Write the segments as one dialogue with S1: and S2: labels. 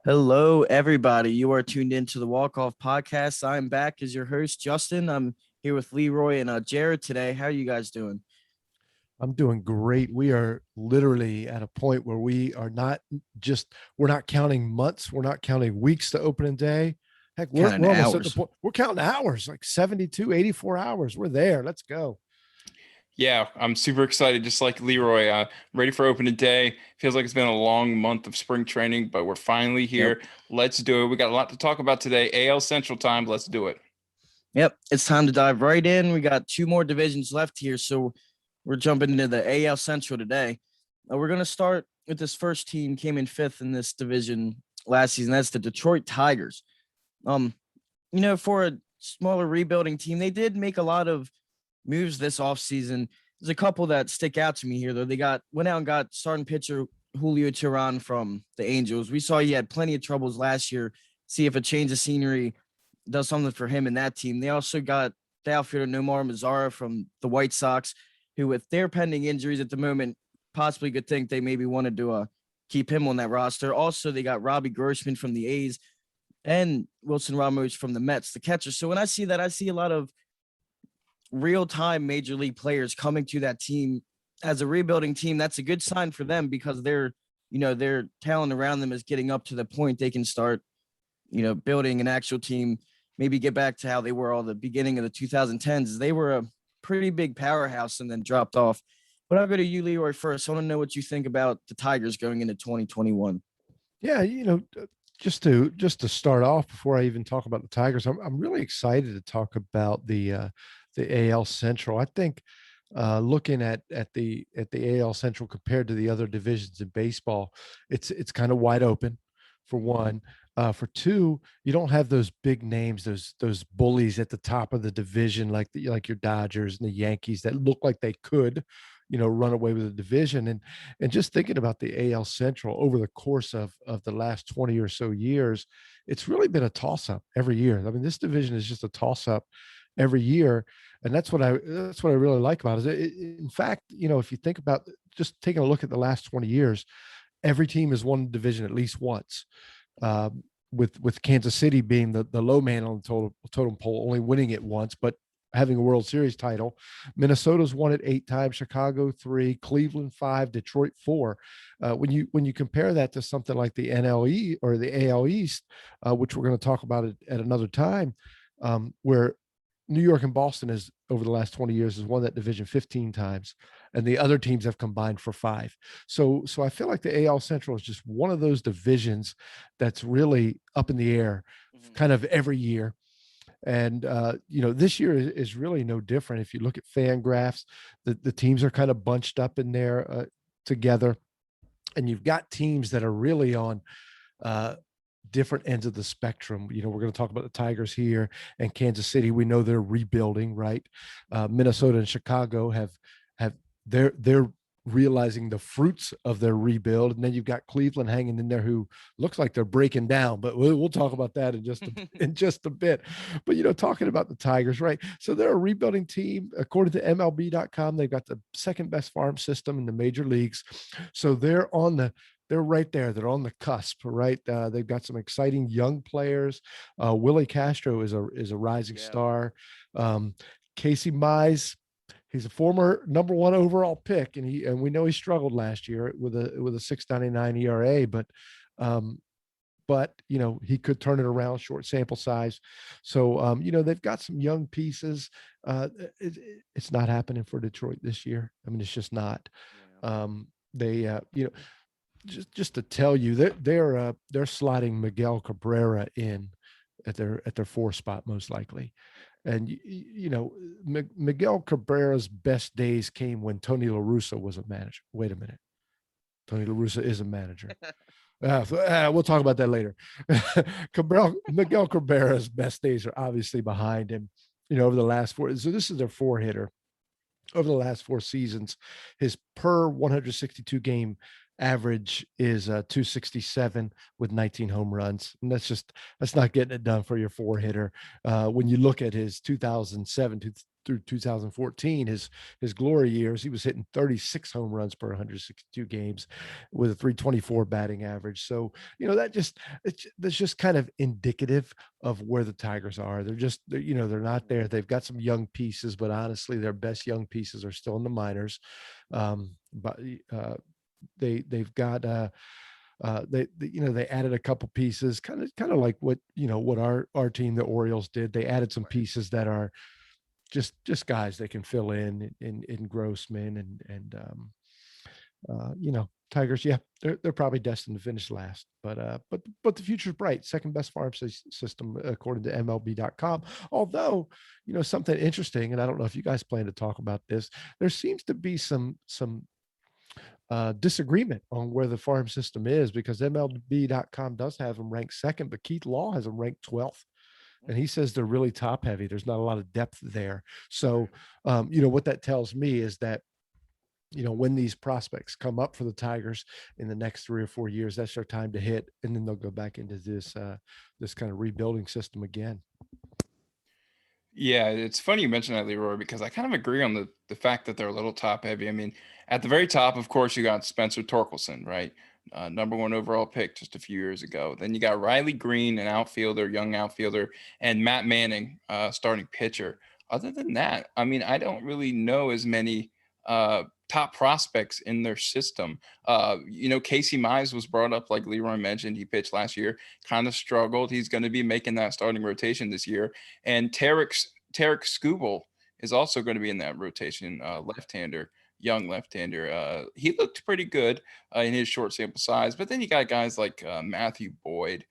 S1: Hello, everybody. You are tuned into the Walk Off Podcast. I'm back as your host, Justin. I'm here with Leroy and Jared today. How are you guys doing?
S2: I'm doing great. We are literally at a point where we're not counting months, we're not counting weeks to opening day. Heck, we're,
S1: Counting
S2: we're almost at the
S1: hours.
S2: point we're counting hours, like 72, 84 hours. We're there. Let's go.
S3: Yeah, I'm super excited, just like Leroy. Ready for opening day. Feels like it's been a long month of spring training, but we're finally
S1: Yep.
S3: here. Let's do it. We got a lot to talk about today. AL Central time. Let's do it.
S1: Yep. It's time to dive right in. We got two more divisions left here. So we're jumping into the AL Central today. We're going to start with this first team, came in fifth in this division last season. That's the Detroit Tigers. Um, for a smaller rebuilding team, they did make a lot of moves this offseason. There's a couple that stick out to me here, though. They went out and got starting pitcher Julio Teheran from the Angels. We saw he had plenty of troubles last year. See if a change of scenery does something for him and that team. They also got the outfielder Nomar Mazara from the White Sox, who, with their pending injuries at the moment, possibly could think they maybe wanted to keep him on that roster. Also, they got Robbie Grossman from the A's and Wilson Ramos from the Mets, the catcher. So when I see that, I see a lot of real-time major league players coming to that team as a rebuilding team. That's a good sign for them because their talent around them is getting up to the point they can start, building an actual team, maybe get back to how they were all the beginning of the 2010s. They were a pretty big powerhouse and then dropped off. But I'll go to you, Leroy, first. I want to know what you think about the Tigers going into 2021.
S2: Yeah, just to start off before I even talk about the Tigers, I'm really excited to talk about the AL Central. I think looking at the AL Central compared to the other divisions in baseball, it's kind of wide open for one. For two, you don't have those big names, those bullies at the top of the division like your Dodgers and the Yankees that look like they could, run away with the division. And just thinking about the AL Central over the course of the last 20 or so years, it's really been a toss up every year. I mean, this division is just a toss up every year, and that's what I really like about it. In fact, if you think about just taking a look at the last 20 years, every team has won the division at least once. With Kansas City being the low man on the totem pole, only winning it once, but having a World Series title. Minnesota's won it 8 times, Chicago 3, Cleveland 5, Detroit 4. When you compare that to something like the NLE or the AL East, which we're going to talk about it at another time, where New York and Boston has over the last 20 years has won that division 15 times, and the other teams have combined for 5. So I feel like the AL Central is just one of those divisions that's really up in the air, kind of every year. And this year is really no different. If you look at fan graphs, the teams are kind of bunched up in there together, and you've got teams that are really on uh, different ends of the spectrum. We're going to talk about the Tigers here and Kansas City. We know they're rebuilding, right? Minnesota and Chicago have they're realizing the fruits of their rebuild, and then you've got Cleveland hanging in there, who looks like they're breaking down. But we'll talk about that in just a bit. But talking about the Tigers, right? So they're a rebuilding team. According to MLB.com, they've got the second best farm system in the major leagues. So they're right there. They're on the cusp, right? They've got some exciting young players. Willie Castro is a rising star. Casey Mize, he's a former number one overall pick, and we know he struggled last year with a 6.99 ERA, but he could turn it around. Short sample size, so they've got some young pieces. It's not happening for Detroit this year. I mean, it's just not. They just to tell you that they're slotting Miguel Cabrera in at their 4 spot most likely. And Miguel Cabrera's best days came when Tony La Russa was a manager. Wait a minute, Tony La Russa is a manager. We'll talk about that later. Miguel Cabrera's best days are obviously behind him. Over the last 4. So this is their 4 hitter over the last 4 seasons. His per 162 game average is 267 with 19 home runs. And that's not getting it done for your four hitter. When you look at his 2007 through 2014, his glory years, he was hitting 36 home runs per 162 games with a 324 batting average. So, that's just kind of indicative of where the Tigers are. They're not there. They've got some young pieces, but honestly, their best young pieces are still in the minors. But they've got they added a couple pieces, kind of like what our team, the Orioles, did. They added some pieces that are just guys they can fill in Grossman and Tigers. Yeah, they're probably destined to finish last, but the future's bright. Second best farm system according to MLB.com. Although, something interesting, and I don't know if you guys plan to talk about this, there seems to be some disagreement on where the farm system is, because MLB.com does have them ranked second, but Keith Law has them ranked 12th. And he says they're really top heavy. There's not a lot of depth there. So, what that tells me is that, when these prospects come up for the Tigers in the next 3 or 4 years, that's their time to hit. And then they'll go back into this kind of rebuilding system again.
S3: Yeah, it's funny you mentioned that, Leroy, because I kind of agree on the fact that they're a little top heavy. I mean, at the very top, of course, you got Spencer Torkelson, right? Number 1 overall pick just a few years ago. Then you got Riley Green, an outfielder, young outfielder, and Matt Manning, starting pitcher. Other than that, I mean, I don't really know as many top prospects in their system. Casey Mize was brought up, like Leroy mentioned. He pitched last year, kind of struggled. He's going to be making that starting rotation this year. And Tarek Skubal is also going to be in that rotation, left-hander, young left-hander. He looked pretty good in his short sample size. But then you got guys like Matthew Boyd,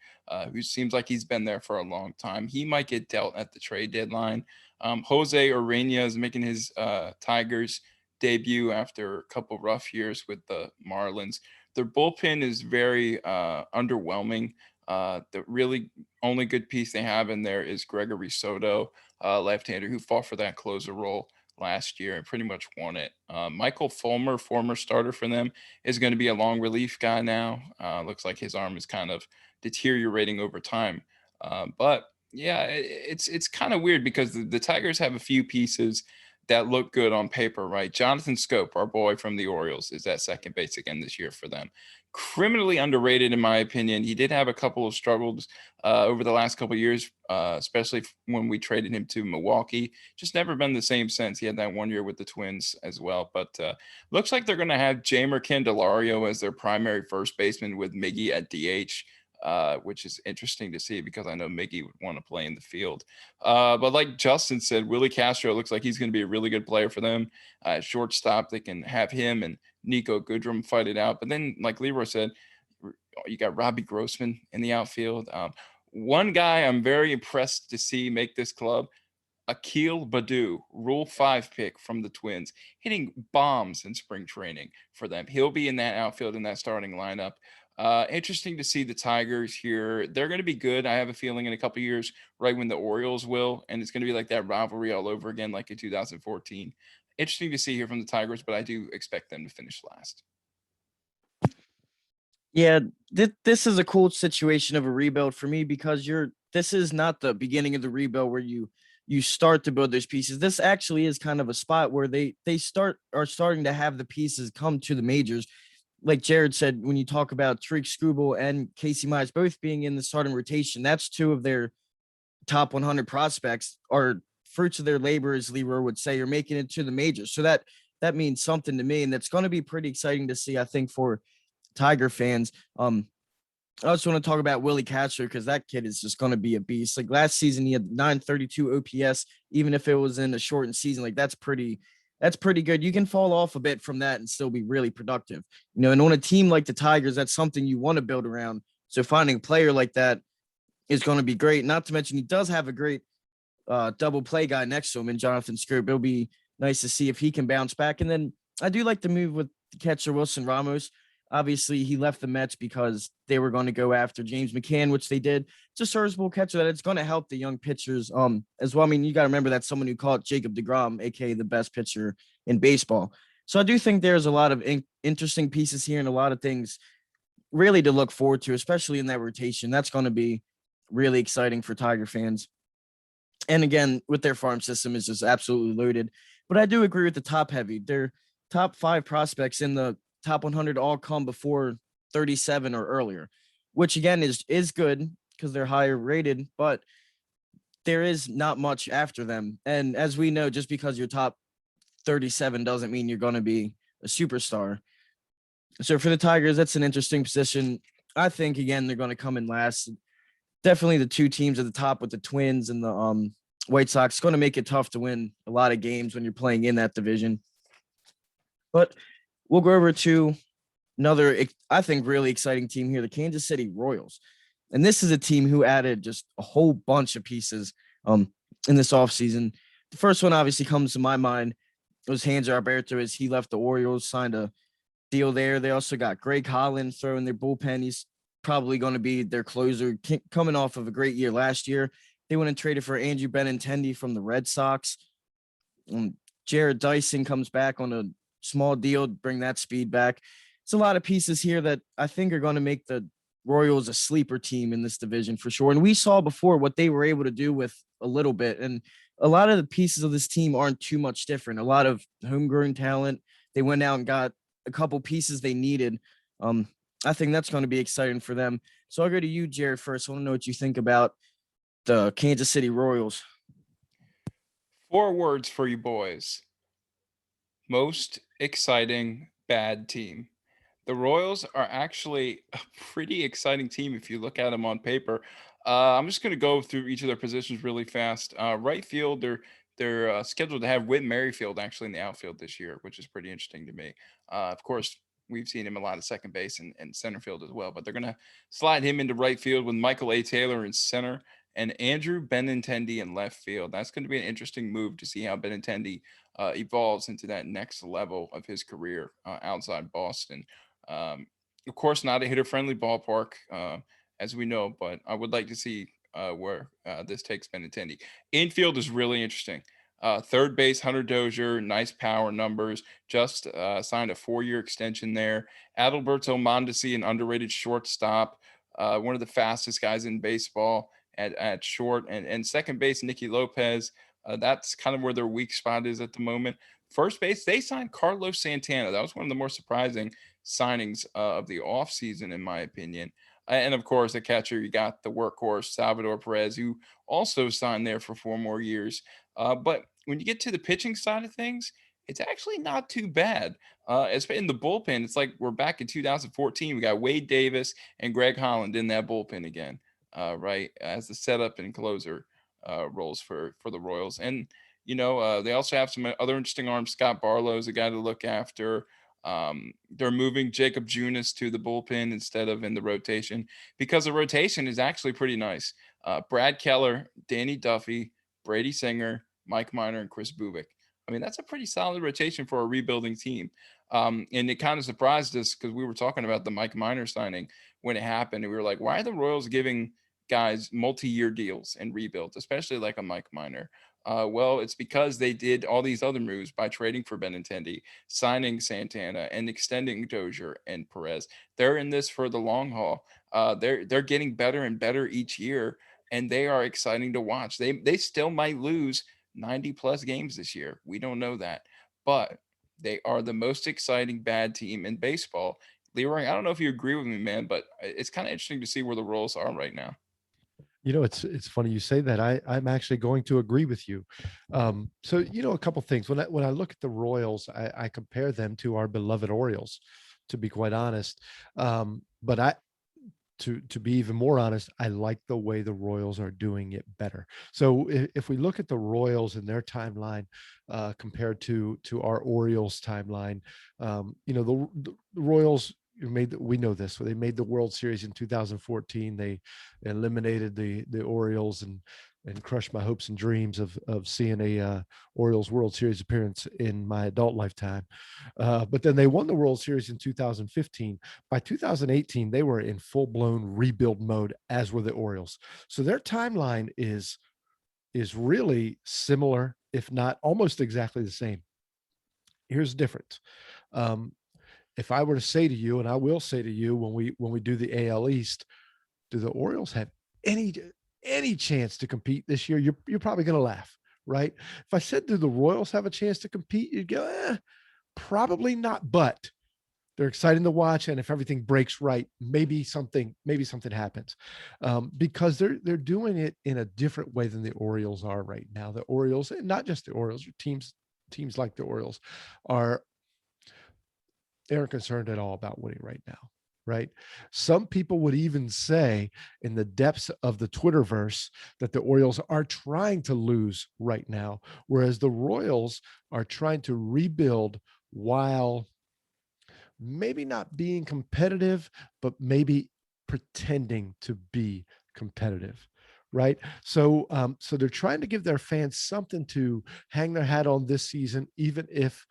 S3: who seems like he's been there for a long time. He might get dealt at the trade deadline. Jose Urena is making his Tigers debut after a couple rough years with the Marlins. Their bullpen is very underwhelming. The really only good piece they have in there is Gregory Soto, left-hander, who fought for that closer role last year and pretty much won it. Michael Fulmer, former starter for them, is going to be a long relief guy now. Looks like his arm is kind of deteriorating over time. But yeah, it's kind of weird because the Tigers have a few pieces that look good on paper, right? Jonathan Scope, our boy from the Orioles, is at second base again this year for them. Criminally underrated, in my opinion. He did have a couple of struggles over the last couple of years, especially when we traded him to Milwaukee. Just never been the same since. He had that 1 year with the Twins as well. But looks like they're going to have Jamer Candelario as their primary first baseman with Miggy at DH. Which is interesting to see because I know Miggy would want to play in the field. But like Justin said, Willie Castro looks like he's going to be a really good player for them. Shortstop, they can have him and Nico Goodrum fight it out. But then, like Leroy said, you got Robbie Grossman in the outfield. One guy I'm very impressed to see make this club, Akil Baddoo, Rule 5 pick from the Twins, hitting bombs in spring training for them. He'll be in that outfield in that starting lineup. Interesting to see the Tigers here. They're going to be good. I have a feeling in a couple of years, right when the Orioles will, and it's going to be like that rivalry all over again, like in 2014. Interesting to see here from the Tigers, but I do expect them to finish last.
S1: Yeah, this is a cool situation of a rebuild for me because this is not the beginning of the rebuild where you start to build those pieces. This actually is kind of a spot where they are starting to have the pieces come to the majors. Like Jared said, when you talk about Tariq Skubal and Casey Mize both being in the starting rotation, that's 2 of their top 100 prospects, are fruits of their labor, as Leroy would say, are making it to the majors. So that means something to me, and that's going to be pretty exciting to see, I think, for Tiger fans. I also want to talk about Willie Castro because that kid is just going to be a beast. Like last season, he had 932 OPS, even if it was in a shortened season. Like that's pretty good. You can fall off a bit from that and still be really productive, and on a team like the Tigers, that's something you want to build around. So finding a player like that is going to be great. Not to mention he does have a great double play guy next to him in Jonathan Scoop. It'll be nice to see if he can bounce back. And then I do like the move with catcher Wilson Ramos. Obviously, he left the Mets because they were going to go after James McCann, which they did. It's a serviceable catcher that it's going to help the young pitchers as well. I mean, you got to remember that's someone who caught Jacob deGrom, a.k.a. the best pitcher in baseball. So I do think there's a lot of interesting pieces here and a lot of things really to look forward to, especially in that rotation. That's going to be really exciting for Tiger fans. And again, with their farm system is just absolutely loaded. But I do agree with the top heavy. Their top 5 prospects in the top 100 all come before 37 or earlier, which again is good because they're higher rated, but there is not much after them. And as we know, just because you're top 37 doesn't mean you're going to be a superstar. So for the Tigers, that's an interesting position. I think again they're going to come in last. Definitely the 2 teams at the top with the Twins and the White Sox going to make it tough to win a lot of games when you're playing in that division. But we'll go over to another, I think, really exciting team here, the Kansas City Royals. And this is a team who added just a whole bunch of pieces in this offseason. The first one obviously comes to my mind was Hanser Alberto as he left the Orioles, signed a deal there. They also got Greg Holland throwing their bullpen. He's probably going to be their closer, coming off of a great year last year. They went and traded for Andrew Benintendi from the Red Sox. Jared Dyson comes back on a small deal, bring that speed back. It's a lot of pieces here that I think are going to make the Royals a sleeper team in this division for sure. And we saw before what they were able to do with a little bit. And a lot of the pieces of this team aren't too much different. A lot of homegrown talent. They went out and got a couple pieces they needed. I think that's going to be exciting for them. So I'll go to you, Jared, first. I want to know what you think about the Kansas City Royals.
S3: 4 words for you boys. Most exciting bad team. The Royals are actually a pretty exciting team if you look at them on paper. I'm just going to go through each of their positions really fast. Right field, they're scheduled to have Whit Merrifield actually in the outfield this year, which is pretty interesting to me. Of course, we've seen him a lot of second base and center field as well, but they're going to slide him into right field with Michael A. Taylor in center and Andrew Benintendi in left field. That's going to be an interesting move to see how Benintendi evolves into that next level of his career outside Boston. Of course, not a hitter-friendly ballpark, as we know, but I would like to see where this takes Benintendi. Infield is really interesting. Third base, Hunter Dozier, nice power numbers. Just signed a 4-year extension there. Adalberto Mondesi, an underrated shortstop, one of the fastest guys in baseball at short. And second base, Nicky Lopez. That's kind of where their weak spot is at the moment. First base, they signed Carlos Santana. That was one of the more surprising signings of the offseason, in my opinion. And of course, the catcher, you got the workhorse, Salvador Perez, who also signed there for 4 more years. But when you get to the pitching side of things, it's actually not too bad. As in the bullpen, it's like we're back in 2014. We got Wade Davis and Greg Holland in that bullpen again, right, as the setup and closer roles for the Royals. And they also have some other interesting arms. Scott Barlow is a guy to look after. They're moving Jacob Junis to the bullpen instead of in the rotation because the rotation is actually pretty nice. Brad Keller, Danny Duffy, Brady Singer, Mike Minor, and Chris Bubik. I mean, that's a pretty solid rotation for a rebuilding team. And it kind of surprised us because we were talking about the Mike Minor signing when it happened. And we were like, why are the Royals giving guys multi-year deals and rebuilds, especially like a Mike Minor? Well, it's because they did all these other moves by trading for Benintendi, signing Santana, and extending Dozier and Perez. They're in this for the long haul. They're getting better and better each year, and they are exciting to watch. They still might lose 90 plus games this year. We don't know that, but they are the most exciting bad team in baseball. Leroy, I don't know if you agree with me, man, but it's kind of interesting to see where the Royals are right now.
S2: It's funny you say that. I'm actually going to agree with you. So a couple things. When I look at the Royals, I compare them to our beloved Orioles, to be quite honest. But to be even more honest, I like the way the Royals are doing it better. So if we look at the Royals and their timeline compared to our Orioles timeline, the Royals we know this. They made the World Series in 2014. They eliminated the Orioles and crushed my hopes and dreams of seeing a Orioles World Series appearance in my adult lifetime. But then they won the World Series in 2015. By 2018, they were in full-blown rebuild mode, as were the Orioles. So their timeline is really similar, if not almost exactly the same. here's the difference. If I were to say to you, and I will say to you when we do the AL East, do the Orioles have any chance to compete this year? You're probably going to laugh, right? If I said, do the Royals have a chance to compete? You'd go, probably not, but they're exciting to watch. And if everything breaks right, maybe something happens, because they're doing it in a different way than the Orioles are right now. The Orioles, and not just the Orioles, teams like the Orioles they aren't concerned at all about winning right now, right? Some people would even say in the depths of the Twitterverse that the Orioles are trying to lose right now, whereas the Royals are trying to rebuild while maybe not being competitive, but maybe pretending to be competitive. Right. So they're trying to give their fans something to hang their hat on this season, even if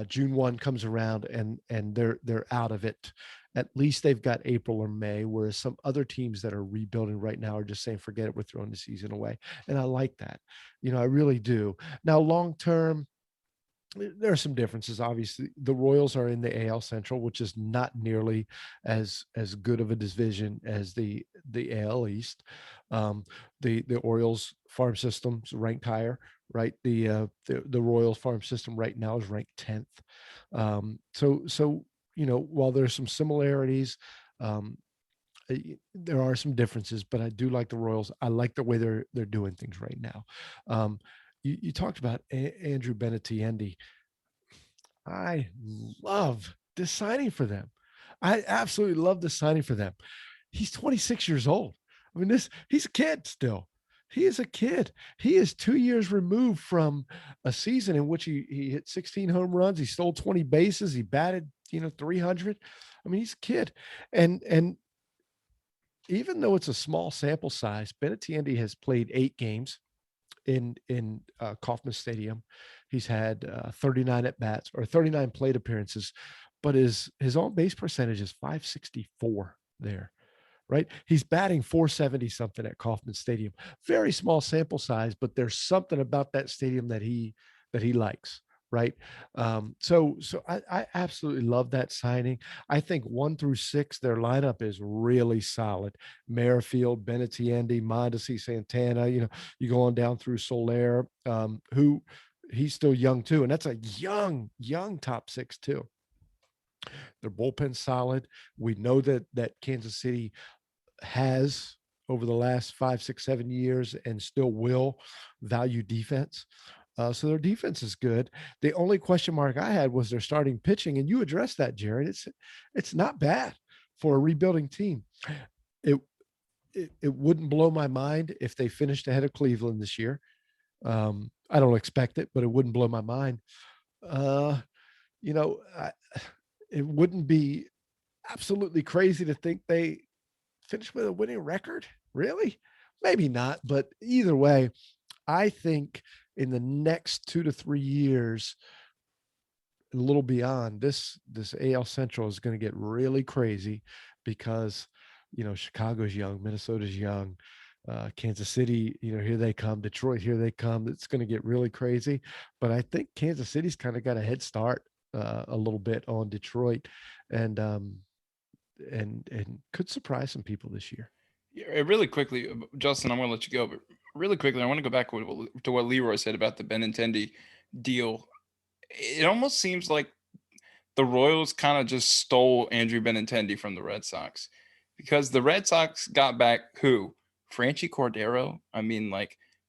S2: June 1 comes around and they're out of it. At least they've got April or May, whereas some other teams that are rebuilding right now are just saying, forget it, we're throwing the season away. And I like that. I really do. Now, long term, there are some differences. Obviously, the Royals are in the AL Central, which is not nearly as good of a division as the AL East. The Orioles farm system's ranked higher, right? The Royals farm system right now is ranked 10th. So while there's some similarities, there are some differences, but I do like the Royals. I like the way they're doing things right now. You talked about Andrew Benintendi. I love this signing for them. I absolutely love the signing for them. He's 26 years old. I mean, he's a kid still. He is a kid. He is 2 years removed from a season in which he hit 16 home runs. He stole 20 bases. He batted, 300. I mean, he's a kid. And even though it's a small sample size, Benintendi has played 8 games in Kauffman Stadium. He's had 39 at bats or 39 plate appearances, but his on base percentage is 564 there, right? He's batting 470 something at Kauffman Stadium. Very small sample size, but there's something about that stadium that he likes. Right. So I absolutely love that signing. I think 1 through 6, their lineup is really solid. Merrifield, Benintendi, Mondesi, Santana, you go on down through Soler, who he's still young too. And that's a young top 6 too. Their bullpen's solid. We know that Kansas City has over the last 5, 6, 7 years and still will value defense. So their defense is good. The only question mark I had was their starting pitching, and you addressed that, Jared. It's not bad for a rebuilding team. It wouldn't blow my mind if they finished ahead of Cleveland this year. I don't expect it, but it wouldn't blow my mind. It wouldn't be absolutely crazy to think they finish with a winning record. Really? Maybe not, but either way, I think in the next 2 to 3 years, a little beyond, this AL Central is going to get really crazy because, Chicago's young, Minnesota's young, Kansas City, here they come, Detroit, here they come. It's going to get really crazy. But I think Kansas City's kind of got a head start a little bit on Detroit and could surprise some people this year.
S3: Yeah, really quickly, Justin, I'm going to let you go, but really quickly, I want to go back to what Leroy said about the Benintendi deal. It almost seems like the Royals kind of just stole Andrew Benintendi from the Red Sox, because the Red Sox got back who? Franchi Cordero? I mean,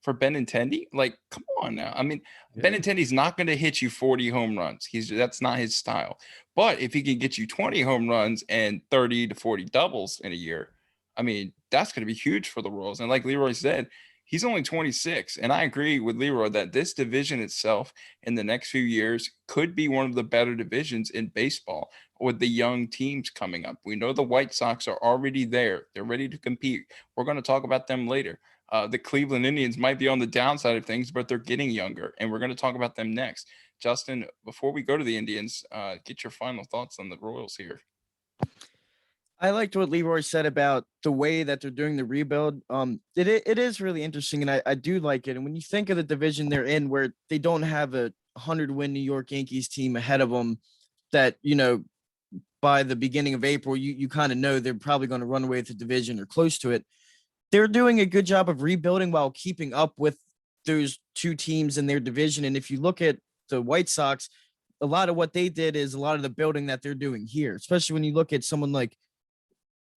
S3: for Benintendi, come on now. I mean, yeah. Benintendi's not going to hit you 40 home runs. That's not his style. But if he can get you 20 home runs and 30 to 40 doubles in a year, I mean, that's going to be huge for the Royals. And like Leroy said, he's only 26. And I agree with Leroy that this division itself in the next few years could be one of the better divisions in baseball with the young teams coming up. We know the White Sox are already there. They're ready to compete. We're going to talk about them later. The Cleveland Indians might be on the downside of things, but they're getting younger. And we're going to talk about them next. Justin, before we go to the Indians, get your final thoughts on the Royals here.
S1: I liked what Leroy said about the way that they're doing the rebuild. It is really interesting, and I do like it. And when you think of the division they're in, where they don't have a 100-win New York Yankees team ahead of them that, by the beginning of April, you kind of know they're probably going to run away with the division or close to it. They're doing a good job of rebuilding while keeping up with those two teams in their division. And if you look at the White Sox, a lot of what they did is a lot of the building that they're doing here, especially when you look at someone like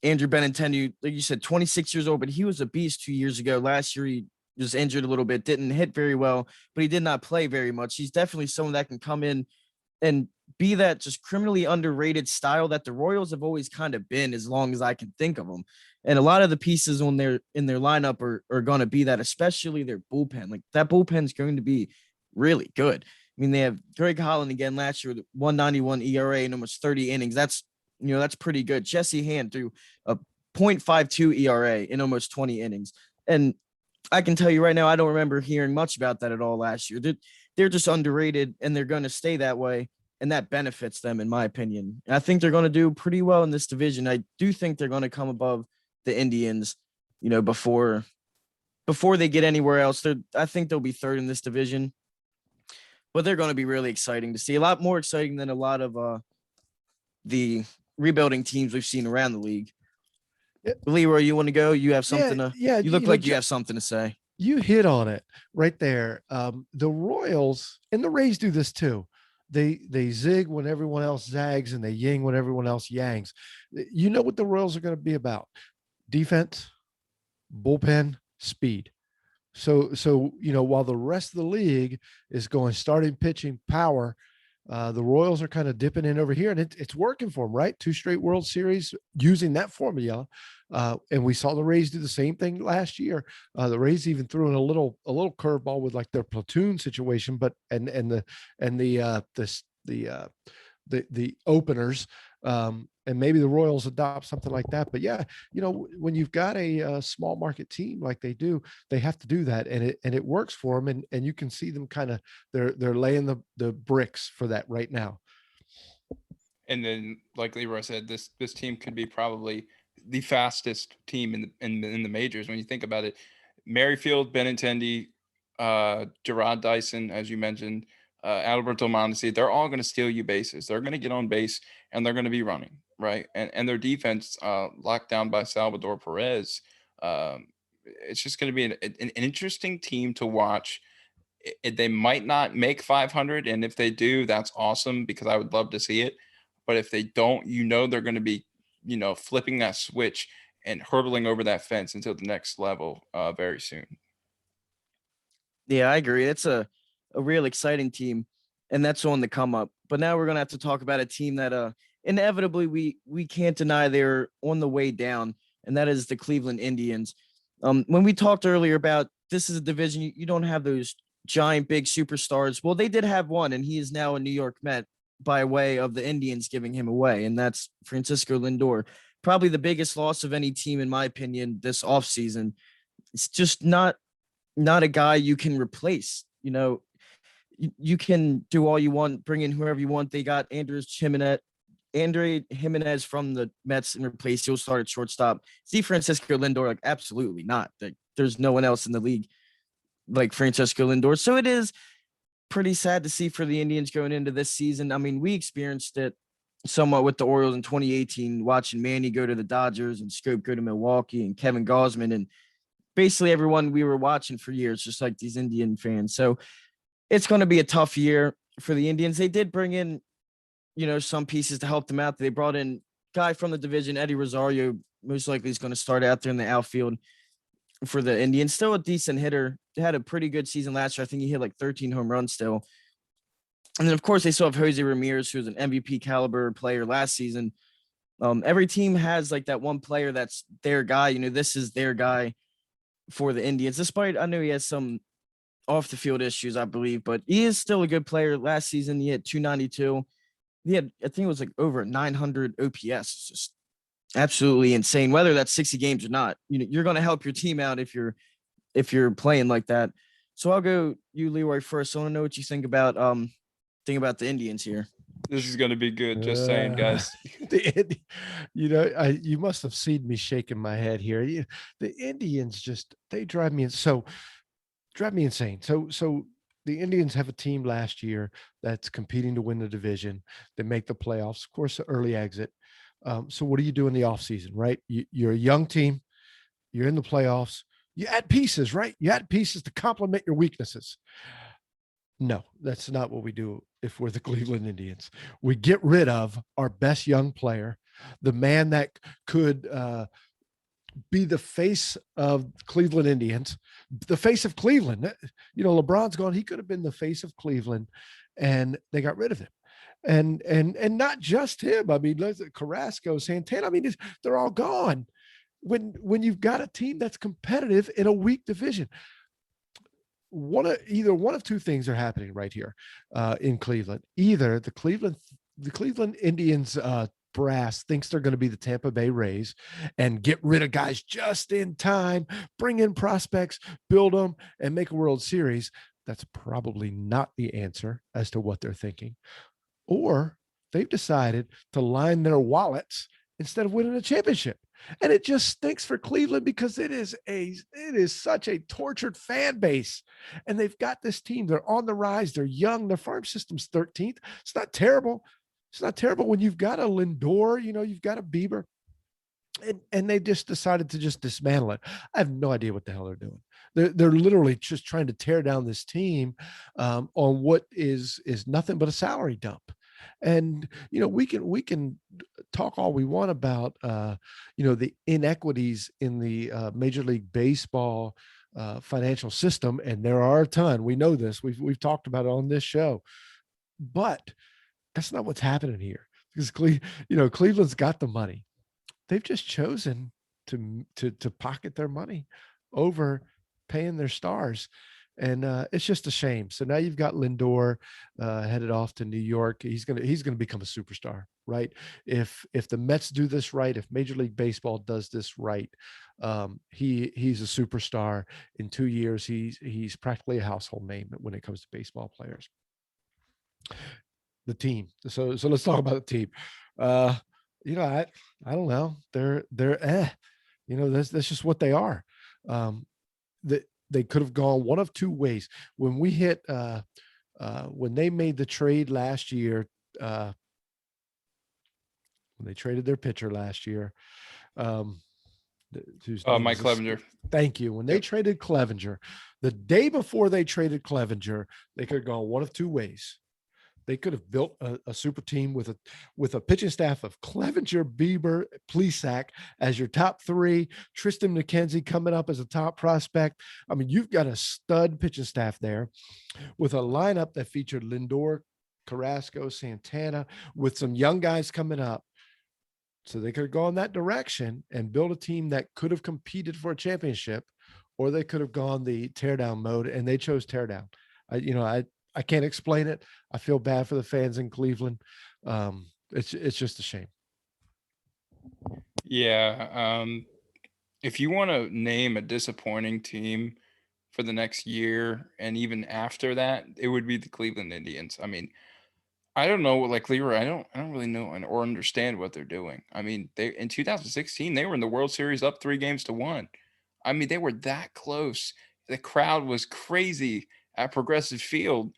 S1: Andrew Benintendi, like you said, 26 years old, but he was a beast 2 years ago. Last year, he was injured a little bit, didn't hit very well, but he did not play very much. He's definitely someone that can come in and be that just criminally underrated style that the Royals have always kind of been as long as I can think of them. And a lot of the pieces when they're in their lineup are going to be that, especially their bullpen. Like that bullpen is going to be really good. I mean, they have Greg Holland again last year with 191 ERA and almost 30 innings. That's pretty good. Jesse Hand threw a .52 ERA in almost 20 innings. And I can tell you right now, I don't remember hearing much about that at all last year. They're just underrated, and they're going to stay that way, and that benefits them, in my opinion. And I think they're going to do pretty well in this division. I do think they're going to come above the Indians, before they get anywhere else. I think they'll be third in this division, but they're going to be really exciting to see. A lot more exciting than a lot of the rebuilding teams we've seen around the league.
S2: Yeah.
S1: Leroy, you want to go? You have something to.
S2: Yeah,
S1: You look like you have something to say.
S2: You hit on it right there. The Royals and the Rays do this too. They zig when everyone else zags, and they yang when everyone else yangs. You know what the Royals are going to be about: defense, bullpen, speed. So while the rest of the league is going starting pitching power, the Royals are kind of dipping in over here, and it's working for them, right? 2 straight World Series using that formula. And we saw the Rays do the same thing last year. The Rays even threw in a little curveball with like their platoon situation, but the openers. And maybe the Royals adopt something like that. But yeah, when you've got a small market team like they do, they have to do that, and it works for them. And you can see them kind of they're laying the bricks for that right now.
S3: And then, like Leroy said, this team could be probably the fastest team in the majors when you think about it. Merrifield, Benintendi, Gerard Dyson, as you mentioned, Alberto Mondesi, they're all going to steal you bases. They're going to get on base, and they're going to be running, right? And their defense, locked down by Salvador Perez, it's just going to be an interesting team to watch. They might not make 500, and if they do, that's awesome because I would love to see it. But if they don't, they're going to be, flipping that switch and hurtling over that fence until the next level very soon.
S1: Yeah, I agree. It's a real exciting team, and that's on the come up. But now we're gonna have to talk about a team that inevitably we can't deny they're on the way down, and that is the Cleveland Indians. When we talked earlier about this is a division you don't have those giant big superstars. Well, they did have one, and he is now a New York Met by way of the Indians giving him away, and that's Francisco Lindor. Probably the biggest loss of any team, in my opinion, this offseason. It's just not a guy you can replace. You can do all you want, bring in whoever you want. They got Andre Jimenez from the Mets and replaced. He'll start at shortstop. See Francisco Lindor, like absolutely not. There's no one else in the league like Francisco Lindor. So it is pretty sad to see for the Indians going into this season. I mean, we experienced it somewhat with the Orioles in 2018, watching Manny go to the Dodgers and Scope go to Milwaukee and Kevin Gausman and basically everyone we were watching for years, just like these Indian fans. So it's going to be a tough year for the Indians. They did bring in, some pieces to help them out. They brought in guy from the division, Eddie Rosario, most likely is going to start out there in the outfield for the Indians. Still a decent hitter. They had a pretty good season last year. I think he hit like 13 home runs still. And then, of course, they still have Jose Ramirez, who was an MVP caliber player last season. Every team has like that one player that's their guy. This is their guy for the Indians, despite I know he has some off the field issues, I believe, but he is still a good player. Last season, he had 292. He had, I think it was like over 900 OPS. It's just absolutely insane. Whether that's 60 games or not, you're going to help your team out if you're playing like that. So I'll go you, Leroy, first. I want to know what you think about the Indians here.
S3: This is going to be good. Just saying, guys.
S2: You must have seen me shaking my head here. The Indians they drive me insane. So the Indians have a team last year that's competing to win the division. They make the playoffs, of course, early exit. So what do you do in the offseason, right? You're a young team. You're in the playoffs. You add pieces, right? You add pieces to complement your weaknesses. No, that's not what we do if we're the Cleveland Indians. We get rid of our best young player, the man that could be the face of Cleveland Indians, the face of Cleveland. LeBron's gone. He could have been the face of Cleveland, and they got rid of him. And not just him. I mean, Carrasco, Santana. I mean, they're all gone. When you've got a team that's competitive in a weak division, either one of two things are happening right here in Cleveland. Either the Cleveland Indians brass thinks they're going to be the Tampa Bay Rays and get rid of guys just in time, bring in prospects, build them, and make a World Series. That's probably not the answer as to what they're thinking. Or they've decided to line their wallets instead of winning a championship. And it just stinks for Cleveland because it is such a tortured fan base. And they've got this team. They're on the rise. They're young. Their farm system's 13th. It's not terrible. It's not terrible when you've got a Lindor, you've got a Bieber. And they just decided to just dismantle it. I have no idea what the hell they're doing. They're literally just trying to tear down this team on what is nothing but a salary dump. And we can talk all we want about the inequities in the Major League Baseball financial system, and there are a ton. We know this. We've talked about it on this show, but that's not what's happening here. Because Cleveland's got the money. They've just chosen to pocket their money over paying their stars. And it's just a shame. So now you've got Lindor headed off to New York. He's gonna become a superstar, right? If the Mets do this right, if Major League Baseball does this right, he's a superstar. In 2 years, he's practically a household name when it comes to baseball players. The team. So let's talk about the team. I don't know. They're that's just what they are. They could have gone one of two ways. When we hit when they made the trade last year, when they traded their pitcher last year,
S3: Mike Clevenger.
S2: Thank you. When they traded Clevenger, the day before they traded Clevenger, they could have gone one of two ways. They could have built a super team with a pitching staff of Clevenger, Bieber, Plesac as your top three, Tristan McKenzie coming up as a top prospect. I mean, you've got a stud pitching staff there with a lineup that featured Lindor, Carrasco, Santana, with some young guys coming up. So they could have gone that direction and built a team that could have competed for a championship, or they could have gone the teardown mode, and they chose teardown. I can't explain it. I feel bad for the fans in Cleveland. It's just a shame.
S3: Yeah. If you want to name a disappointing team for the next year and even after that, it would be the Cleveland Indians. I mean, I don't know, like Leroy, I don't really know or understand what they're doing. I mean, they in 2016 they were in the World Series up 3-1. I mean, they were that close. The crowd was crazy at Progressive Field.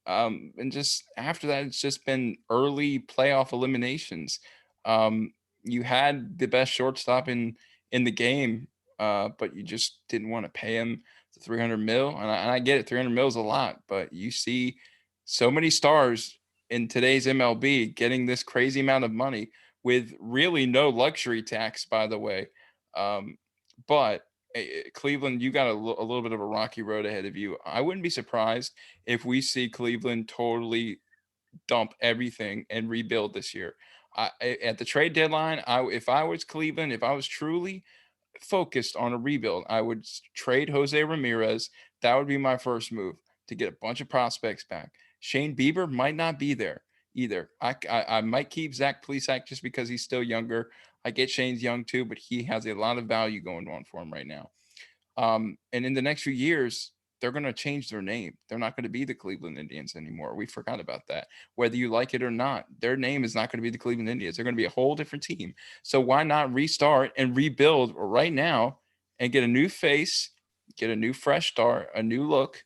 S3: And just after that, it's just been early playoff eliminations. You had the best shortstop in the game, but you just didn't want to pay him the 300 mil. And I get it, 300 mil is a lot, but you see so many stars in today's MLB getting this crazy amount of money with really no luxury tax, by the way. But Cleveland, you got a little bit of a rocky road ahead of you. I wouldn't be surprised if we see Cleveland totally dump everything and rebuild this year. At the trade deadline, if I was Cleveland, if I was truly focused on a rebuild, I would trade Jose Ramirez. That would be my first move to get a bunch of prospects back. Shane Bieber might not be there either. I might keep Zach Plesac just because he's still younger. I get Shane's young too, but he has a lot of value going on for him right now. And in the next few years, they're going to change their name. They're not going to be the Cleveland Indians anymore. We forgot about that. Whether you like it or not, their name is not going to be the Cleveland Indians. They're going to be a whole different team. So why not restart and rebuild right now and get a new face, get a new fresh start, a new look,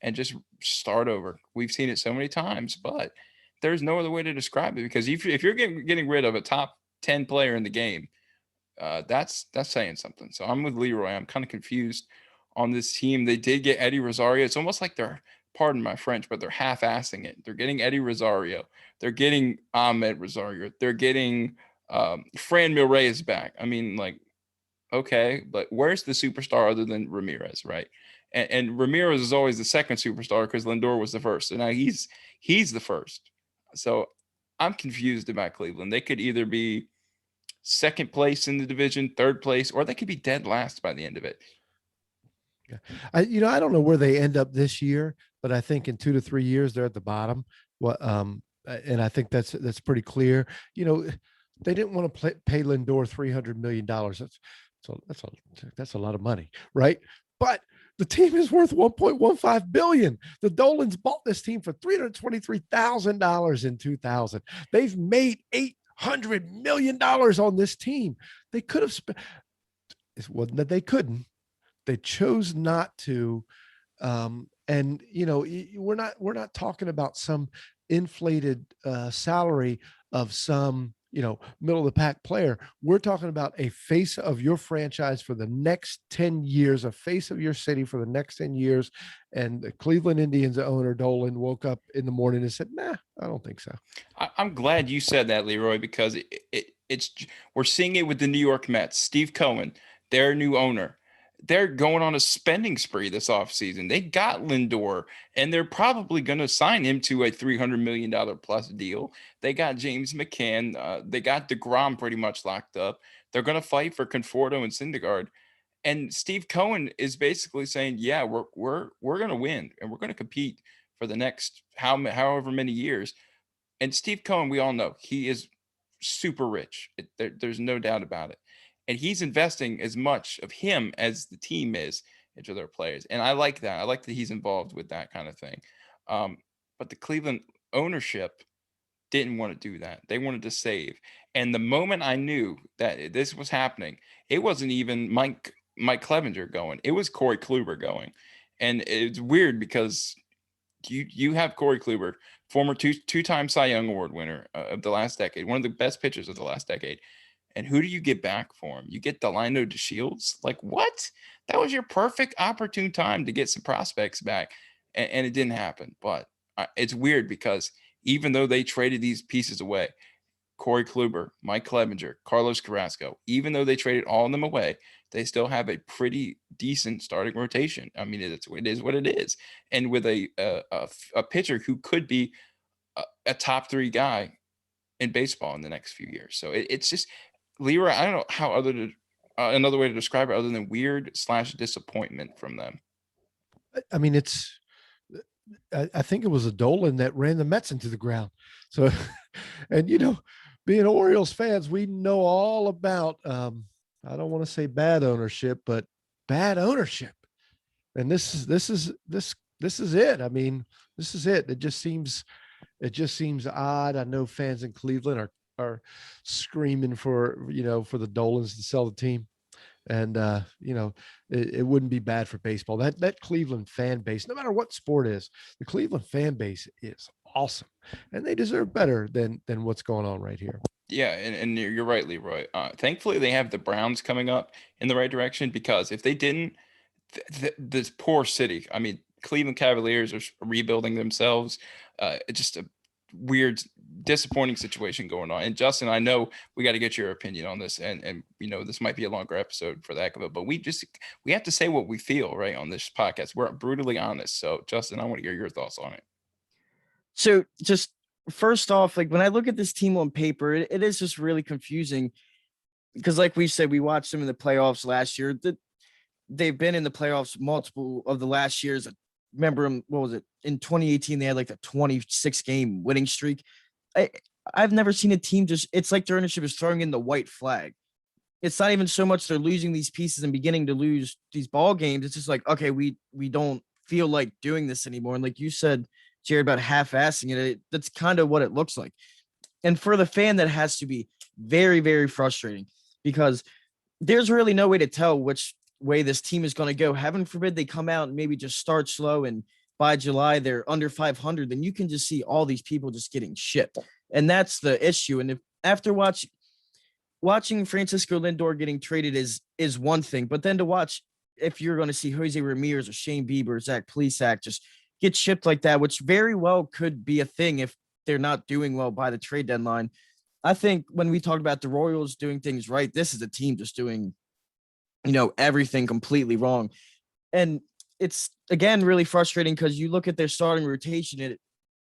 S3: and just start over. We've seen it so many times, but there's no other way to describe it, because if you're getting rid of a top 10 player in the game, that's saying something. So I'm with Leroy. I'm kind of confused on this team. They did get Eddie Rosario. It's almost like they're, pardon my French, but they're half-assing it. They're getting Eddie Rosario. They're getting Ahmed Rosario. They're getting Fran Ramirez back. I mean, like, okay, but where's the superstar other than Ramirez, right? And Ramirez is always the second superstar because Lindor was the first. So now he's the first. So I'm confused about Cleveland. They could either be second place in the division, third place, or they could be dead last by the end of it.
S2: Yeah. I don't know where they end up this year, but I think in 2 to 3 years they're at the bottom. And I think that's pretty clear. They didn't want to pay Lindor $300 million. That's a lot of money, right? But the team is worth $1.15 billion. The Dolans bought this team for $323,000 in 2000. They've made $800 million on this team. They could have spent. It wasn't that they couldn't. They chose not to. And we're not talking about some inflated salary of some middle of the pack player. We're talking about a face of your franchise for the next 10 years, a face of your city for the next 10 years. And the Cleveland Indians owner Dolan woke up in the morning and said, nah, I don't think so.
S3: I'm glad you said that, Leroy, because it's we're seeing it with the New York Mets. Steve Cohen, their new owner, they're going on a spending spree this offseason. They got Lindor, and they're probably going to sign him to a $300 million plus deal. They got James McCann. They got DeGrom pretty much locked up. They're going to fight for Conforto and Syndergaard. And Steve Cohen is basically saying, yeah, we're going to win, and we're going to compete for the next however many years. And Steve Cohen, we all know, he is super rich. There's no doubt about it. And he's investing as much of him as the team is into their players. And I like that. I like that he's involved with that kind of thing. But the Cleveland ownership didn't want to do that. They wanted to save. And the moment I knew that this was happening, it wasn't even Mike Clevenger going. It was Corey Kluber going. And it's weird because you have Corey Kluber, former two-time Cy Young Award winner of the last decade, one of the best pitchers of the last decade. And who do you get back for him? You get Delino DeShields? Like, what? That was your perfect opportune time to get some prospects back, and it didn't happen. But it's weird because even though they traded these pieces away, Corey Kluber, Mike Clevenger, Carlos Carrasco, even though they traded all of them away, they still have a pretty decent starting rotation. I mean, it is what it is. And with a pitcher who could be a top 3 guy in baseball in the next few years. So it's just, Leroy, I don't know how another way to describe it other than weird / disappointment from them.
S2: I mean, I think it was a Dolan that ran the Mets into the ground. So, and being Orioles fans, we know all about, I don't want to say bad ownership, but bad ownership. And this is it. I mean, this is it. It just seems odd. I know fans in Cleveland are screaming for the Dolans to sell the team. And, it wouldn't be bad for baseball. That Cleveland fan base, no matter what sport is, the Cleveland fan base is awesome, and they deserve better than what's going on right here.
S3: Yeah, and you're right, Leroy. Thankfully, they have the Browns coming up in the right direction, because if they didn't, this poor city, I mean, Cleveland Cavaliers are rebuilding themselves. It's just a weird, disappointing situation going on. And Justin, I know we got to get your opinion on this, and this might be a longer episode for the heck of it, but we have to say what we feel, right, on this podcast. We're brutally honest. So Justin, I want to hear your thoughts on it.
S1: So just first off, like when I look at this team on paper, it is just really confusing because, like we said, we watched them in the playoffs last year. They've been in the playoffs multiple of the last years. Remember, what was it? In 2018, they had like a 26-game winning streak. I've never seen a team it's like their ownership is throwing in the white flag. It's not even so much they're losing these pieces and beginning to lose these ball games. It's just like, okay, we don't feel like doing this anymore. And like you said, Jared, about half-assing it, that's kind of what it looks like. And for the fan, that has to be very, very frustrating because there's really no way to tell which way this team is going to go. Heaven forbid they come out and maybe just start slow and by July they're under 500, then you can just see all these people just getting shipped. And that's the issue. And if after watching Francisco Lindor getting traded is one thing, but then to watch if you're going to see Jose Ramirez or Shane Bieber or Zach Plesac just get shipped like that, which very well could be a thing if they're not doing well by the trade deadline. I think when we talked about the Royals doing things right, this is a team just doing, everything completely wrong. And it's, again, really frustrating because you look at their starting rotation and it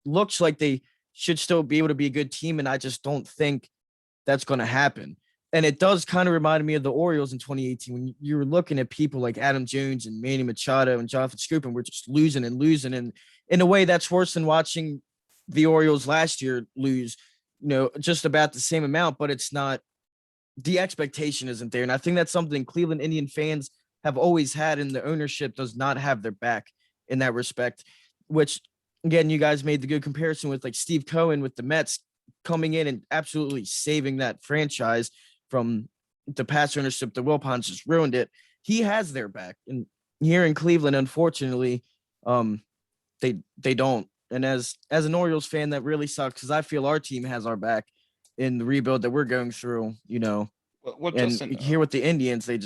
S1: looks like they should still be able to be a good team. And I just don't think that's going to happen. And it does kind of remind me of the Orioles in 2018 when you were looking at people like Adam Jones and Manny Machado and Jonathan Scoop, and we're just losing. And in a way, that's worse than watching the Orioles last year lose, just about the same amount, but it's not, the expectation isn't there. And I think that's something Cleveland Indian fans have always had, and the ownership does not have their back in that respect, which, again, you guys made the good comparison with like Steve Cohen with the Mets coming in and absolutely saving that franchise from the past ownership. The Wilpons just ruined it. He has their back. And here in Cleveland, unfortunately, they don't. And as an Orioles fan, that really sucks because I feel our team has our back in the rebuild that we're going through,
S3: Well,
S1: and
S3: Justin,
S1: here with the Indians, they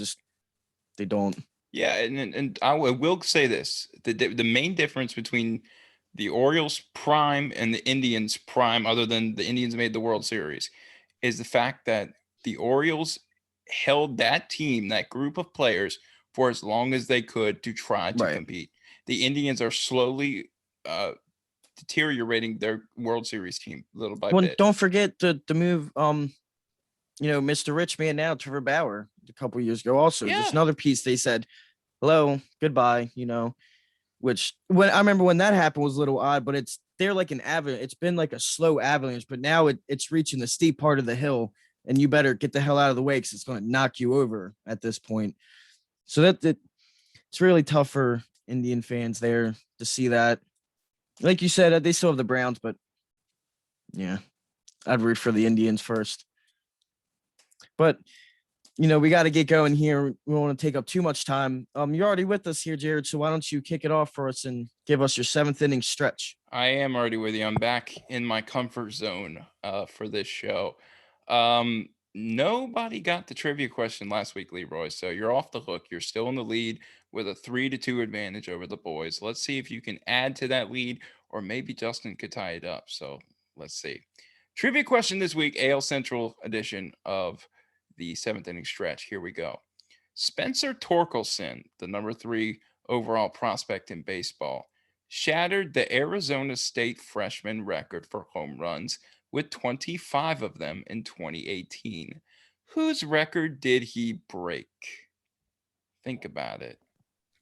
S1: don't.
S3: Yeah, and I will say this: the main difference between the Orioles prime and the Indians prime, other than the Indians made the World Series, is the fact that the Orioles held that team, that group of players, for as long as they could to try to
S1: Right.
S3: compete. The Indians are slowly deteriorating their World Series team little by
S1: Well,
S3: bit.
S1: don't forget the move, Mr. Rich Man now, Trevor Bauer, a couple of years ago. Also,
S3: Yeah.
S1: just another piece. They said, "Hello, goodbye," which when I remember when that happened was a little odd, but they're like an avalanche. It's been like a slow avalanche, but now it's reaching the steep part of the hill, and you better get the hell out of the way because it's going to knock you over at this point. So it's really tough for Indian fans there to see that. Like you said, they still have the Browns, but yeah, I'd root for the Indians first. But we got to get going here. We don't want to take up too much time. You're already with us here, Jared. So why don't you kick it off for us and give us your 7th inning stretch?
S3: I am already with you. I'm back in my comfort zone for this show. Nobody got the trivia question last week, Leroy. So you're off the hook. You're still in the lead with a 3-2 advantage over the boys. Let's see if you can add to that lead, or maybe Justin could tie it up. So let's see. Trivia question this week, AL Central edition of the 7th inning stretch. Here we go. Spencer Torkelson, the number 3 overall prospect in baseball, shattered the Arizona State freshman record for home runs with 25 of them in 2018. Whose record did he break? Think about it.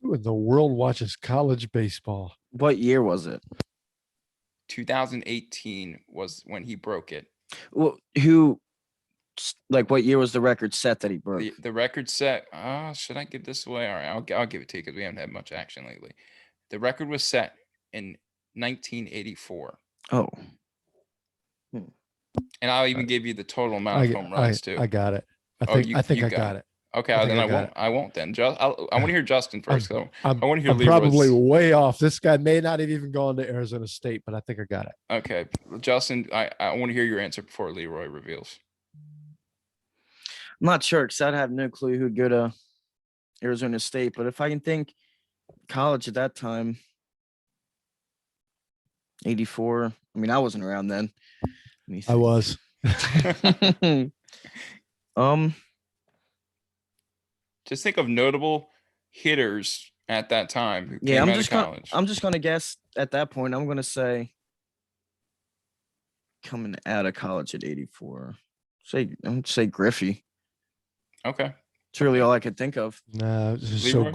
S2: Who in the world watches college baseball?
S1: What year was it?
S3: 2018 was when he broke it.
S1: Well, what year was the record set that he broke?
S3: The record set. Should I give this away? All right, I'll give it to you because we haven't had much action lately. The record was set in 1984.
S1: Oh.
S3: And I'll even give you the total amount of home runs too.
S2: I got it. I think I got it.
S3: Okay, then I won't then. I want to hear Justin first. I want to hear
S2: I'm
S3: Leroy's.
S2: probably way off. This guy may not have even gone to Arizona State, but I think I got it.
S3: Okay, Justin, I want to hear your answer before Leroy reveals.
S1: I'm not sure because I'd have no clue who'd go to Arizona State. But if I can think college at that time, 84. I mean, I wasn't around then.
S2: I was.
S3: Just think of notable hitters at that time who
S1: Yeah,
S3: came out of college.
S1: I'm just gonna guess at that point. I'm gonna say coming out of college at 84. I'm gonna say Griffey.
S3: Okay.
S1: It's really all I could think of.
S2: No, so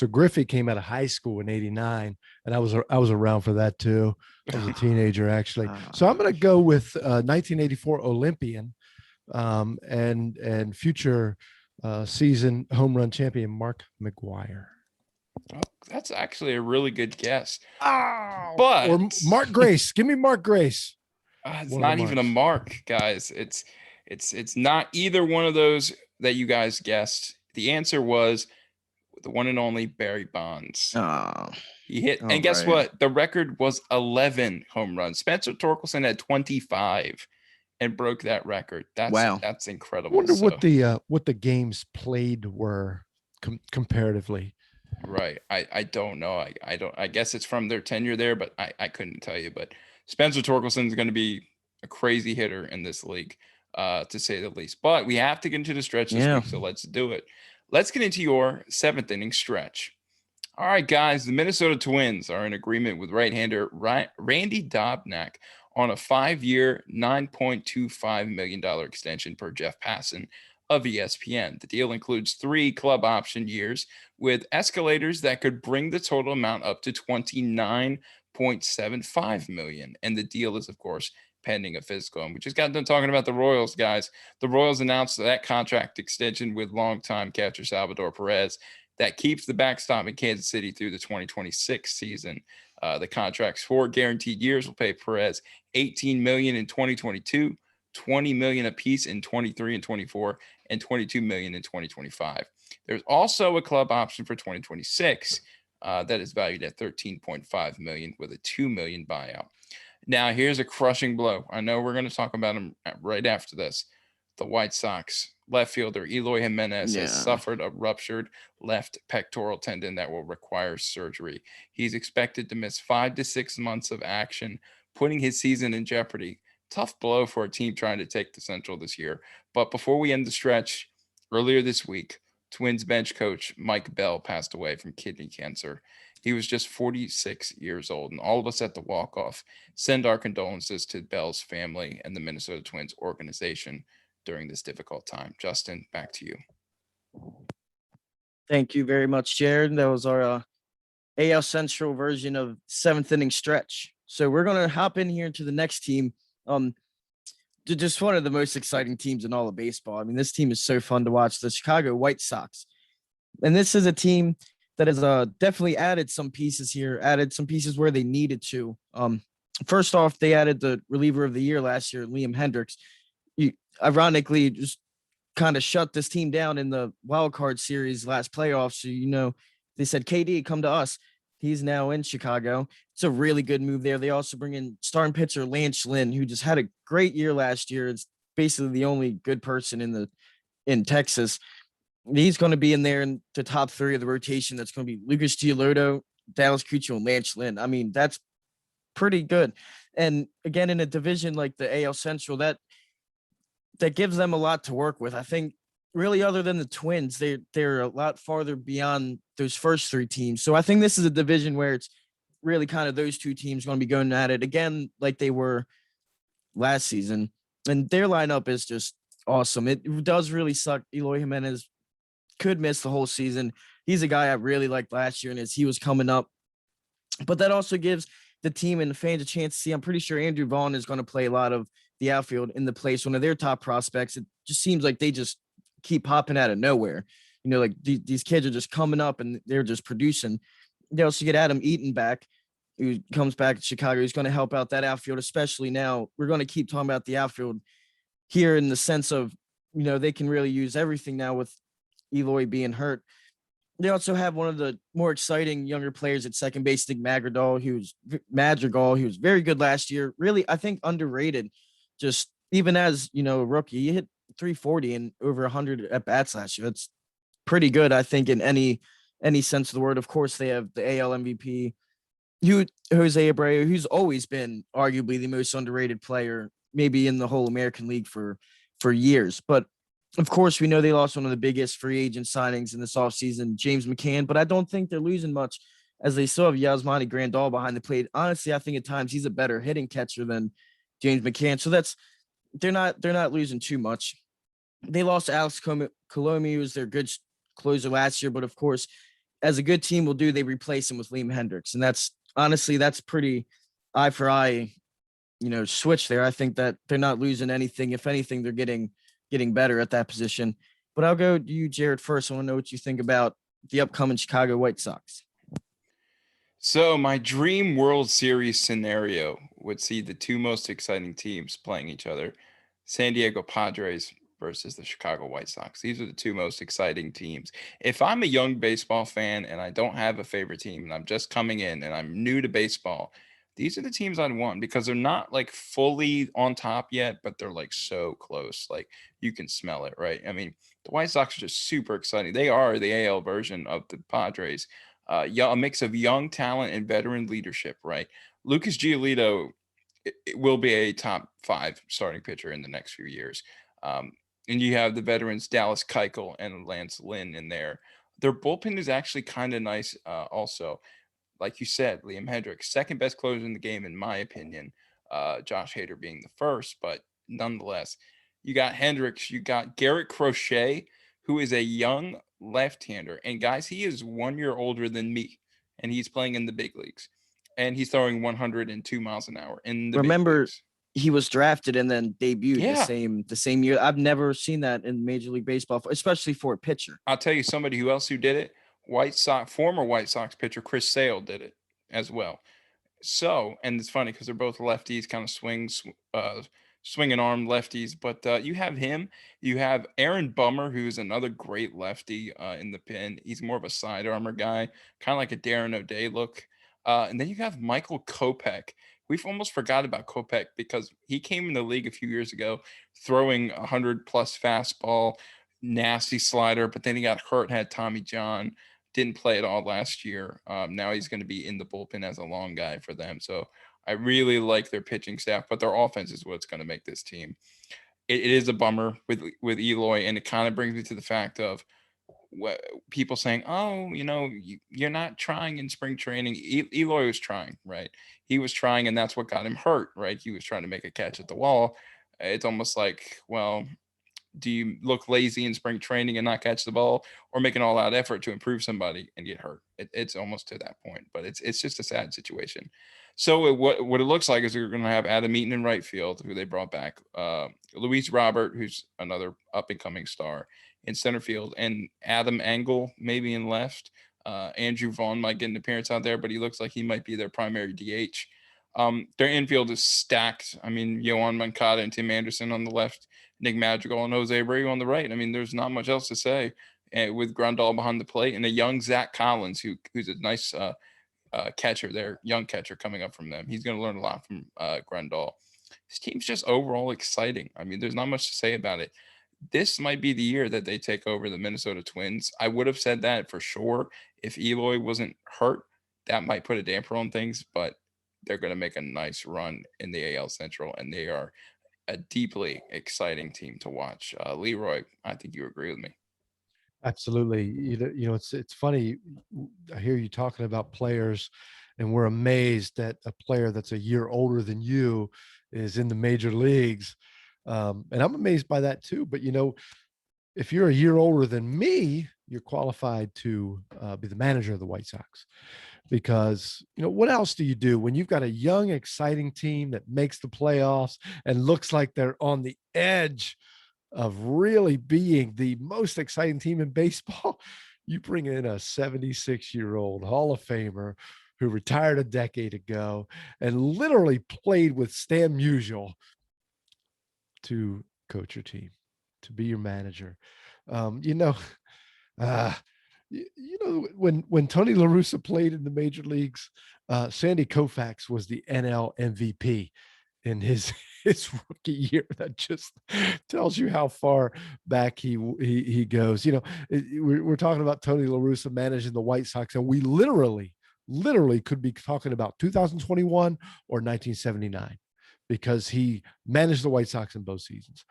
S2: Griffey came out of high school in '89, and I was around for that too. I was a teenager actually. So I'm going to go with 1984 Olympian, and future season home run champion Mark McGwire.
S3: Oh, that's actually a really good guess.
S1: Oh,
S3: but
S2: or Mark Grace. Give me Mark Grace.
S3: It's not even a mark, guys. It's not either one of those that you guys guessed. The answer was the one and only Barry Bonds.
S1: Oh,
S3: He hit,
S1: all
S3: and guess
S1: right.
S3: what? The record was 11 home runs. Spencer Torkelson had 25 and broke that record.
S1: Wow.
S3: That's
S2: I
S3: incredible.
S2: wonder
S3: So,
S2: what the games played were comparatively.
S3: right. I don't know. I guess it's from their tenure there, but I couldn't tell you. But Spencer Torkelson is going to be a crazy hitter in this league, to say the least. But we have to get into the stretch this
S1: Yeah.
S3: week, so let's do it. Let's get into your 7th inning stretch. All right, guys, the Minnesota Twins are in agreement with right-hander Randy Dobnak on a 5-year, $9.25 million extension per Jeff Passan of ESPN. The deal includes 3 club option years with escalators that could bring the total amount up to $29.75 million. And the deal is, of course, pending a physical. And we just got done talking about the Royals, guys. The Royals announced that contract extension with longtime catcher Salvador Perez that keeps the backstop in Kansas City through the 2026 season. The contract's 4 guaranteed years will pay Perez $18 million in 2022, $20 million apiece in 23 and 24, and $22 million in 2025. There's also a club option for 2026 that is valued at $13.5 million with a $2 million buyout. Now, here's a crushing blow. I know we're going to talk about him right after this. The White Sox left fielder Eloy Jimenez has suffered a ruptured left pectoral tendon that will require surgery. He's expected to miss 5 to 6 months of action, putting his season in jeopardy. Tough blow for a team trying to take the Central this year. But before we end the stretch, earlier this week, Twins bench coach Mike Bell passed away from kidney cancer. He was just 46 years old, and all of us at the walk-off send our condolences to Bell's family and the Minnesota Twins organization during this difficult time. Justin, back to you.
S1: Thank you very much, Jared. That was our AL Central version of 7th inning stretch. So we're going to hop in here to the next team. Just one of the most exciting teams in all of baseball. I mean, this team is so fun to watch, the Chicago White Sox. And this is a team that has definitely added some pieces here, added some pieces where they needed to. First off, they added the reliever of the year last year, Liam Hendricks. Ironically, just kind of shut this team down in the wild card series last playoffs. So, they said, KD, come to us. He's now in Chicago. It's a really good move there. They also bring in starting pitcher Lance Lynn, who just had a great year last year. It's basically the only good person in Texas. He's going to be in there in the top 3 of the rotation. That's going to be Lucas Giolito, Dallas Keuchel, and Lance Lynn. I mean, that's pretty good. And again, in a division like the AL Central, that gives them a lot to work with. I think really other than the Twins, they're a lot farther beyond those first 3 teams. So I think this is a division where it's really kind of those 2 teams going to be going at it again like they were last season. And their lineup is just awesome. It does really suck. Eloy Jimenez could miss the whole season. He's a guy I really liked last year, and as he was coming up. But that also gives the team and the fans a chance to see. I'm pretty sure Andrew Vaughn is going to play a lot of the outfield in the place, one of their top prospects. It just seems like they just keep popping out of nowhere. Like these kids are just coming up and they're just producing. They also get Adam Eaton back, who comes back to Chicago. He's going to help out that outfield, especially now. We're going to keep talking about the outfield here in the sense of, they can really use everything now with Eloy being hurt. They also have one of the more exciting younger players at second base, Mcgradol, who was very good last year. Really, I think underrated. Just even as a rookie, he hit 340 and over 100 at bats last year. That's pretty good, I think, in any sense of the word. Of course, they have the AL MVP, Jose Abreu, who's always been arguably the most underrated player, maybe in the whole American League for years. But of course, we know they lost one of the biggest free agent signings in this offseason, James McCann, but I don't think they're losing much as they still have Yasmani Grandal behind the plate. Honestly, I think at times he's a better hitting catcher than James McCann. So they're not losing too much. They lost Alex Colomé, who was their good closer last year, but of course, as a good team will do, they replace him with Liam Hendricks. And that's pretty eye for eye, switch there. I think that they're not losing anything. If anything, they're getting better at that position. But I'll go to you, Jared, first. I want to know what you think about the upcoming Chicago White Sox.
S3: So my dream World Series scenario would see the 2 most exciting teams playing each other, San Diego Padres versus the Chicago White Sox. These are the two most exciting teams. If I'm a young baseball fan and I don't have a favorite team and I'm just coming in and I'm new to baseball, these are the teams I'd want because they're not like fully on top yet, but they're like so close. Like you can smell it, right? I mean, the White Sox are just super exciting. They are the AL version of the Padres. A mix of young talent and veteran leadership, right? Lucas Giolito it will be a top 5 starting pitcher in the next few years. Um, and you have the veterans Dallas Keuchel and Lance Lynn in there. Their bullpen is actually kind of nice. Also, like you said, Liam Hendricks, second best closer in the game, in my opinion. Josh Hader being the first, but nonetheless, you got Hendricks, you got Garrett Crochet, who is a young left-hander. And guys, he is 1 year older than me, and he's playing in the big leagues. And he's throwing 102 miles an hour in the big
S1: Remember,
S3: leagues.
S1: he was drafted and then debuted
S3: Yeah.
S1: the same year. I've never seen that in Major League Baseball, especially for a pitcher.
S3: I'll tell you somebody who did it. Former White Sox pitcher Chris Sale did it as well. So, and it's funny because they're both lefties, kind of swinging arm lefties. But you have him. You have Aaron Bummer, who's another great lefty in the pen. He's more of a sidearmer guy, kind of like a Darren O'Day look. And then you have Michael Kopeck. We've almost forgot about Kopeck because he came in the league a few years ago, throwing 100+ fastball, nasty slider, but then he got hurt, had Tommy John, didn't play at all last year. Now he's going to be in the bullpen as a long guy for them. So I really like their pitching staff, but their offense is what's going to make this team. It is a bummer with Eloy, and it kind of brings me to the fact of what people saying, oh, you're not trying in spring training. Eloy was trying, right? He was trying, and that's what got him hurt, right? He was trying to make a catch at the wall. It's almost like, well, do you look lazy in spring training and not catch the ball, or make an all-out effort to improve somebody and get hurt? It's almost to that point, but it's just a sad situation. So what it looks like is we're going to have Adam Eaton in right field, who they brought back, Luis Robert, who's another up-and-coming star, in center field, and Adam Engel maybe in left. Andrew Vaughn might get an appearance out there, but he looks like he might be their primary DH. Their infield is stacked. I mean, Yohan Moncada and Tim Anderson on the left, Nick Madrigal and Jose Abreu on the right. I mean, there's not much else to say. With Grandal behind the plate and a young Zach Collins, who's a nice catcher there, young catcher coming up from them. He's going to learn a lot from Grandal. This team's just overall exciting. I mean, there's not much to say about it. This might be the year that they take over the Minnesota Twins. I would have said that for sure if Eloy wasn't hurt. That might put a damper on things, but they're going to make a nice run in the AL Central, and they are a deeply exciting team to watch. Leroy, I think you agree with me.
S2: Absolutely. It's funny. I hear you talking about players, and we're amazed that a player that's a year older than you is in the major leagues. And I'm amazed by that too. But if you're a year older than me, you're qualified to be the manager of the White Sox, because what else do you do when you've got a young, exciting team that makes the playoffs and looks like they're on the edge of really being the most exciting team in baseball? You bring in a 76-year-old Hall of Famer who retired a decade ago and literally played with Stan Musial to coach your team, to be your manager. When Tony La Russa played in the major leagues, Sandy Koufax was the NL MVP in his rookie year. That just tells you how far back he goes. We're talking about Tony La Russa managing the White Sox, and we literally could be talking about 2021 or 1979. Because he managed the White Sox in both seasons.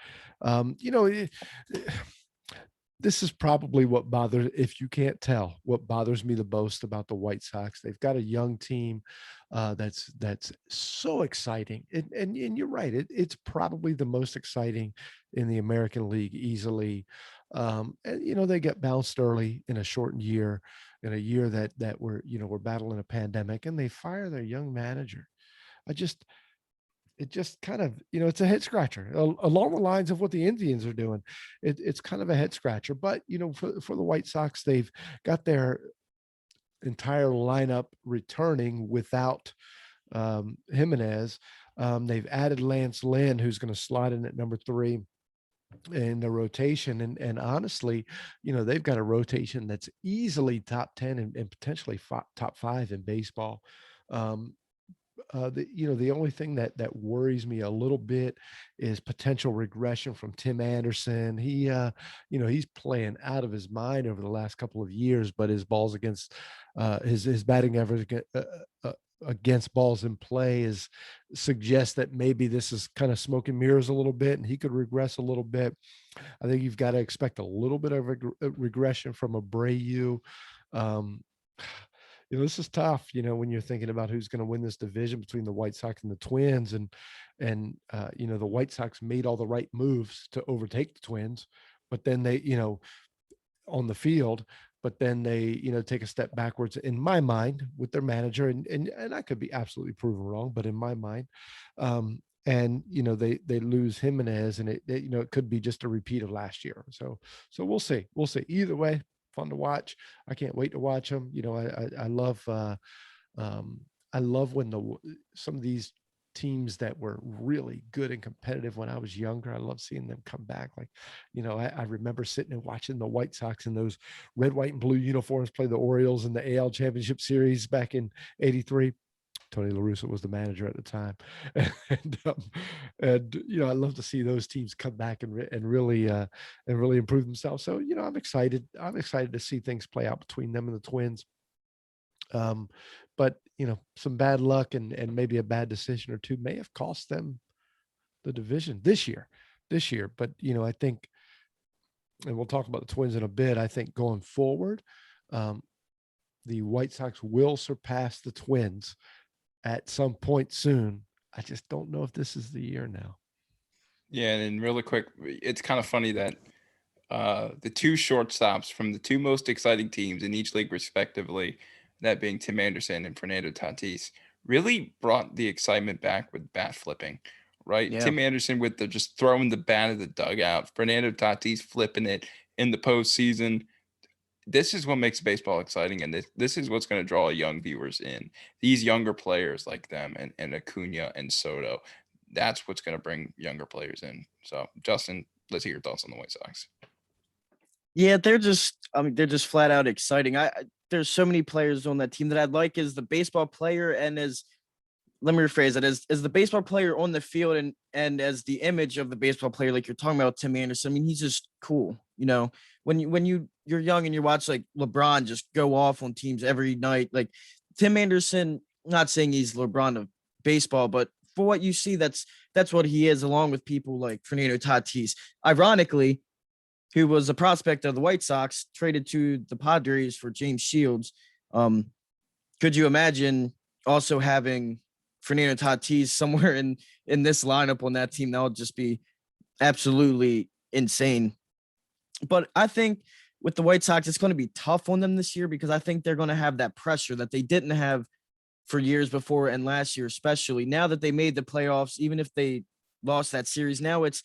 S2: This is probably what bothers, if you can't tell, what bothers me the most about the White Sox. They've got a young team that's so exciting. And you're right, it's probably the most exciting in the American League easily. And they get bounced early in a shortened year, in a year that we're battling a pandemic, and they fire their young manager. It just kind of, it's a head scratcher along the lines of what the Indians are doing. It's kind of a head scratcher, but for the White Sox, they've got their entire lineup returning without Jimenez. They've added Lance Lynn, who's going to slide in at number 3. in the rotation. And honestly, they've got a rotation that's easily top 10 and potentially top 5 in baseball. Um, the only thing that worries me a little bit is potential regression from Tim Anderson. He's playing out of his mind over the last couple of years, but his balls against his batting average against balls in play suggests that maybe this is kind of smoke and mirrors a little bit, and he could regress a little bit. I think you've got to expect a little bit of a regression from Abreu. Um, this is tough, when you're thinking about who's going to win this division between the White Sox and the Twins. And the White Sox made all the right moves to overtake the Twins, but then they, on the field, but then they, take a step backwards in my mind with their manager. And I could be absolutely proven wrong, but in my mind, and they lose Jimenez, and it could be just a repeat of last year. So we'll see. Either way, fun to watch. I can't wait to watch them. I love when some of these teams that were really good and competitive when I was younger, I love seeing them come back. Like, I remember sitting and watching the White Sox in those red, white, and blue uniforms play the Orioles in the AL Championship Series back in '83. Tony La Russa was the manager at the time. And I love to see those teams come back and really improve themselves. So, I'm excited. I'm excited to see things play out between them and the Twins. But, some bad luck and maybe a bad decision or two may have cost them the division this year. But, I think, and we'll talk about the Twins in a bit, I think going forward, the White Sox will surpass the Twins at some point soon. I just don't know if this is the year now.
S3: Yeah, and really quick, it's kind of funny that the two shortstops from the two most exciting teams in each league, respectively, that being Tim Anderson and Fernando Tatis, really brought the excitement back with bat flipping, right?
S1: Yeah.
S3: Tim Anderson with the just throwing the bat at the dugout, Fernando Tatis flipping it in the postseason. This is what makes baseball exciting, and this is what's going to draw young viewers in. These younger players like them and Acuna and Soto, that's what's going to bring younger players in. So, Justin, let's hear your thoughts on the White Sox.
S1: Yeah, they're just flat out exciting. There's so many players on that team that I'd like as the baseball player, and let me rephrase it, as the baseball player on the field and as the image of the baseball player, like you're talking about Tim Anderson. I mean, he's just cool. When you're young and you watch like LeBron just go off on teams every night, like Tim Anderson, not saying he's LeBron of baseball, but for what you see, that's what he is, along with people like Fernando Tatis. Ironically, who was a prospect of the White Sox, traded to the Padres for James Shields. Could you imagine also having Fernando Tatis somewhere in this lineup on that team? That would just be absolutely insane. But I think with the White Sox, it's going to be tough on them this year, because I think they're going to have that pressure that they didn't have for years before, and last year especially. Now that they made the playoffs, even if they lost that series, now it's,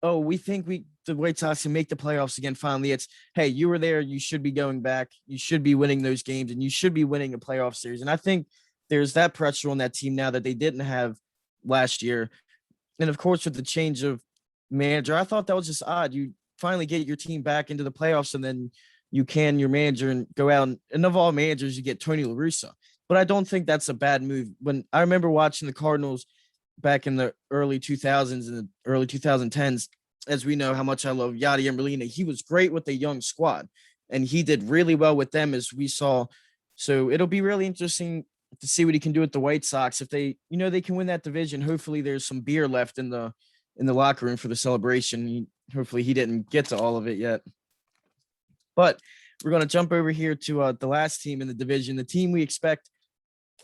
S1: oh, we think the White Sox can make the playoffs again. Finally, it's, hey, you were there. You should be going back. You should be winning those games, and you should be winning a playoff series. And I think there's that pressure on that team now that they didn't have last year. And of course, with the change of manager, I thought that was just odd. You finally get your team back into the playoffs, and then you can your manager and go out and of all managers, you get Tony La Russa. But I don't think that's a bad move. When I remember watching the Cardinals back in the early 2000s and the early 2010s, as we know how much I love Yadier Molina, he was great with a young squad, and he did really well with them, as we saw. So it'll be really interesting to see what he can do with the White Sox. If they can win that division, hopefully there's some beer left in the locker room for the celebration. Hopefully he didn't get to all of it yet. But we're going to jump over here to the last team in the division, the team we expect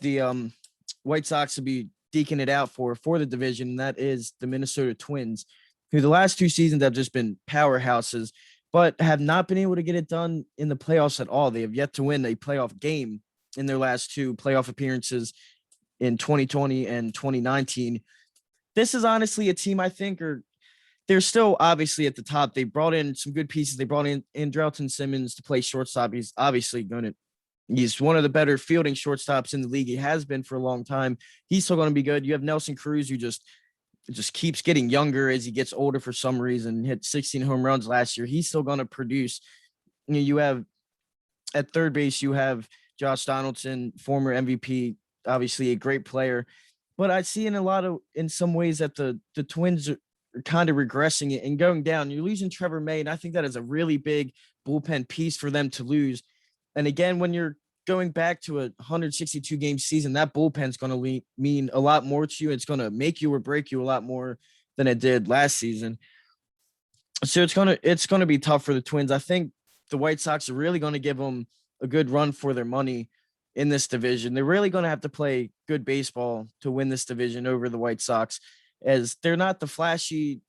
S1: the White Sox to be deking it out for the division, and that is the Minnesota Twins, who the last two seasons have just been powerhouses, but have not been able to get it done in the playoffs at all. They have yet to win a playoff game in their last two playoff appearances in 2020 and 2019. This is honestly a team I think they're still obviously at the top. They brought in some good pieces. They brought in Andrelton Simmons to play shortstop. He's obviously he's one of the better fielding shortstops in the league. He has been for a long time. He's still going to be good. You have Nelson Cruz, who just just keeps getting younger as he gets older for some reason. Hit 16 home runs last year. He's still going to produce. You have at third base, you have Josh Donaldson, former MVP, obviously a great player. But I see in some ways that the Twins are kind of regressing and going down. You're losing Trevor May, and I think that is a really big bullpen piece for them to lose. And again, when you're going back to a 162 game season, that bullpen's going to mean a lot more to you. It's going to make you or break you a lot more than it did last season. So it's going to be tough for the Twins. I think the White Sox are really going to give them a good run for their money in this division. They're really going to have to play good baseball to win this division over the White Sox, as they're not the flashy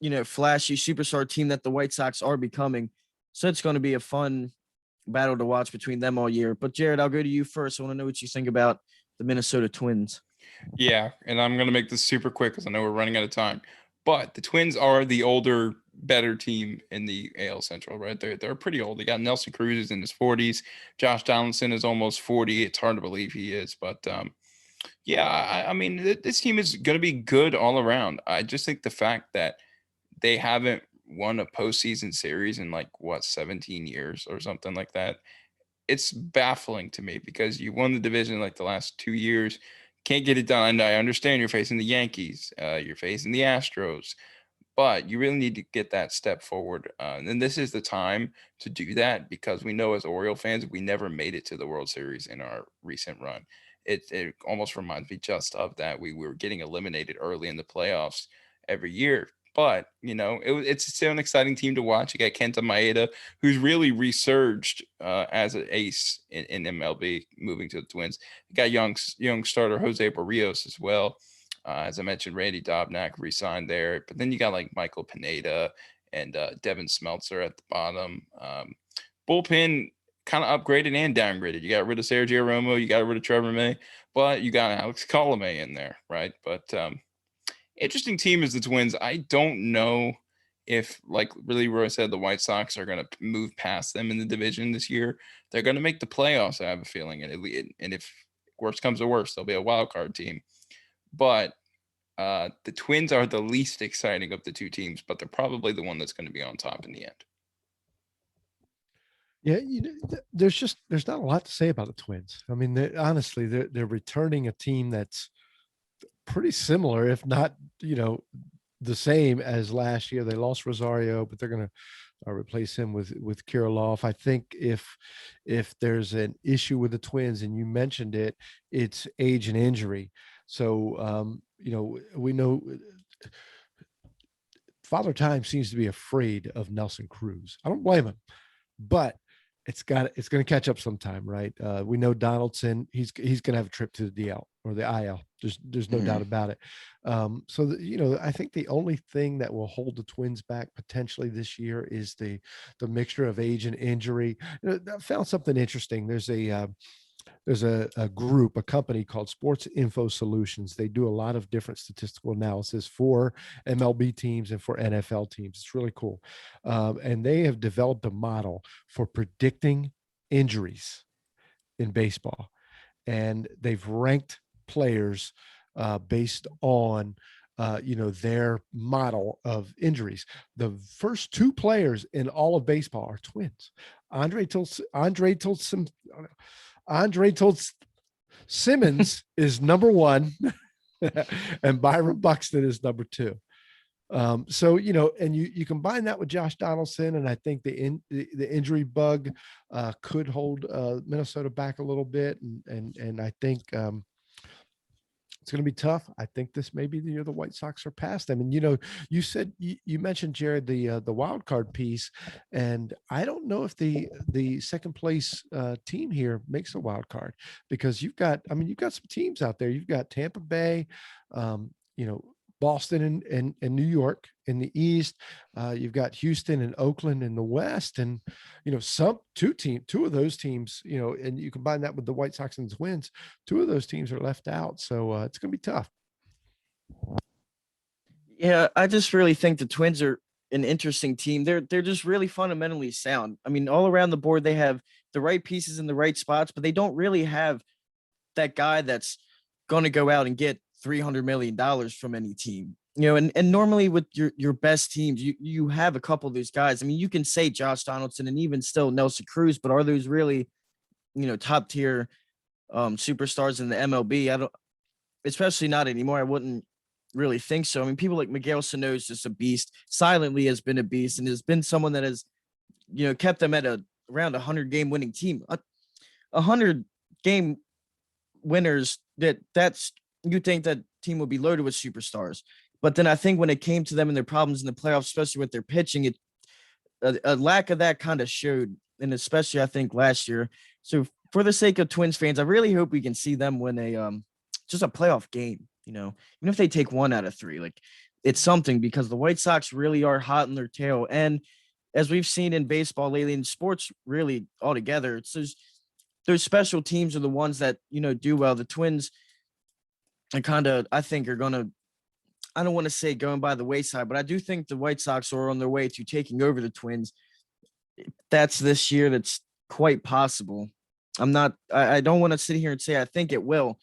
S1: superstar team that the White Sox are becoming. So it's going to be a fun battle to watch between them all year. But Jared, I'll go to you first. I want to know what you think about the Minnesota Twins.
S3: Yeah, and I'm going to make this super quick because I know we're running out of time. But the Twins are the older, better team in the AL Central, right? They're pretty old. They got Nelson Cruz is in his 40s. Josh Donaldson is almost 40. It's hard to believe he is. But, yeah, I mean, this team is going to be good all around. I just think the fact that they haven't won a postseason series in 17 years or something like that, it's baffling to me because you won the division the last 2 years. Can't get it done. And I understand you're facing the Yankees, you're facing the Astros, but you really need to get that step forward. And this is the time to do that because we know as Oriole fans, we never made it to the World Series in our recent run. It almost reminds me just of that. We were getting eliminated early in the playoffs every year. But, it's still an exciting team to watch. You got Kenta Maeda, who's really resurged as an ace in MLB, moving to the Twins. You got young starter Jose Barrios as well. As I mentioned, Randy Dobnak re-signed there. But then you got Michael Pineda and Devin Smeltzer at the bottom. Bullpen kind of upgraded and downgraded. You got rid of Sergio Romo. You got rid of Trevor May. But you got Alex Colomé in there, right? But interesting team is the Twins. I don't know if, really Roy said, the White Sox are going to move past them in the division this year. They're going to make the playoffs, I have a feeling. And if worse comes to worse, they'll be a wild card team. But the Twins are the least exciting of the two teams, but they're probably the one that's going to be on top in the end.
S2: Yeah, there's not a lot to say about the Twins. I mean, honestly, they're returning a team that's pretty similar, if not, the same as last year. They lost Rosario, but they're going to replace him with Kirilloff. I think if there's an issue with the Twins, and you mentioned it, it's age and injury. So, we know Father Time seems to be afraid of Nelson Cruz. I don't blame him, but it's going to catch up sometime, right? We know Donaldson, he's going to have a trip to the DL or the IL. There's no doubt about it. I think the only thing that will hold the Twins back potentially this year is the mixture of age and injury. I found something interesting. There's a group, a company called Sports Info Solutions. They do a lot of different statistical analysis for MLB teams and for NFL teams. It's really cool. And they have developed a model for predicting injuries in baseball. And they've ranked players based on their model of injuries. The first two players in all of baseball are twins. Andre Simmons is number one, and Byron Buxton is number two. So and you combine that with Josh Donaldson, and I think the injury bug could hold Minnesota back a little bit, and I think it's going to be tough. I think this may be the year the White Sox are past them. And you said you mentioned, Jared, the wild card piece, and I don't know if the second place team here makes a wild card, because you've got some teams out there. You've got Tampa Bay, Boston and New York in the East. You've got Houston and Oakland in the West, and two of those teams, and you combine that with the White Sox and the Twins, two of those teams are left out. So it's going to be tough.
S1: Yeah, I just really think the Twins are an interesting team. They're just really fundamentally sound. I mean, all around the board, they have the right pieces in the right spots, but they don't really have that guy that's going to go out and get $300 million from any team. and normally with your best teams, you have a couple of these guys. I mean, you can say Josh Donaldson and even still Nelson Cruz, but are those really, top tier superstars in the MLB? I don't, especially not anymore. I wouldn't really think so. I mean, people like Miguel Sano is just a beast. Silently has been a beast and has been someone that has, kept them at around 100 game winning team. 100 game winners, that's you think that team would be loaded with superstars. But then I think when it came to them and their problems in the playoffs, especially with their pitching, a lack of that kind of showed, and especially I think last year. So for the sake of Twins fans, I really hope we can see them win a just a playoff game. Even if they take 1 out of 3, like it's something, because the White Sox really are hot in their tail. And as we've seen in baseball lately, in sports really altogether, it's those special teams are the ones that do well. The Twins are I think are gonna, I don't want to say going by the wayside, but I do think the White Sox are on their way to taking over the Twins. That's this year. That's quite possible. I don't want to sit here and say I think it will,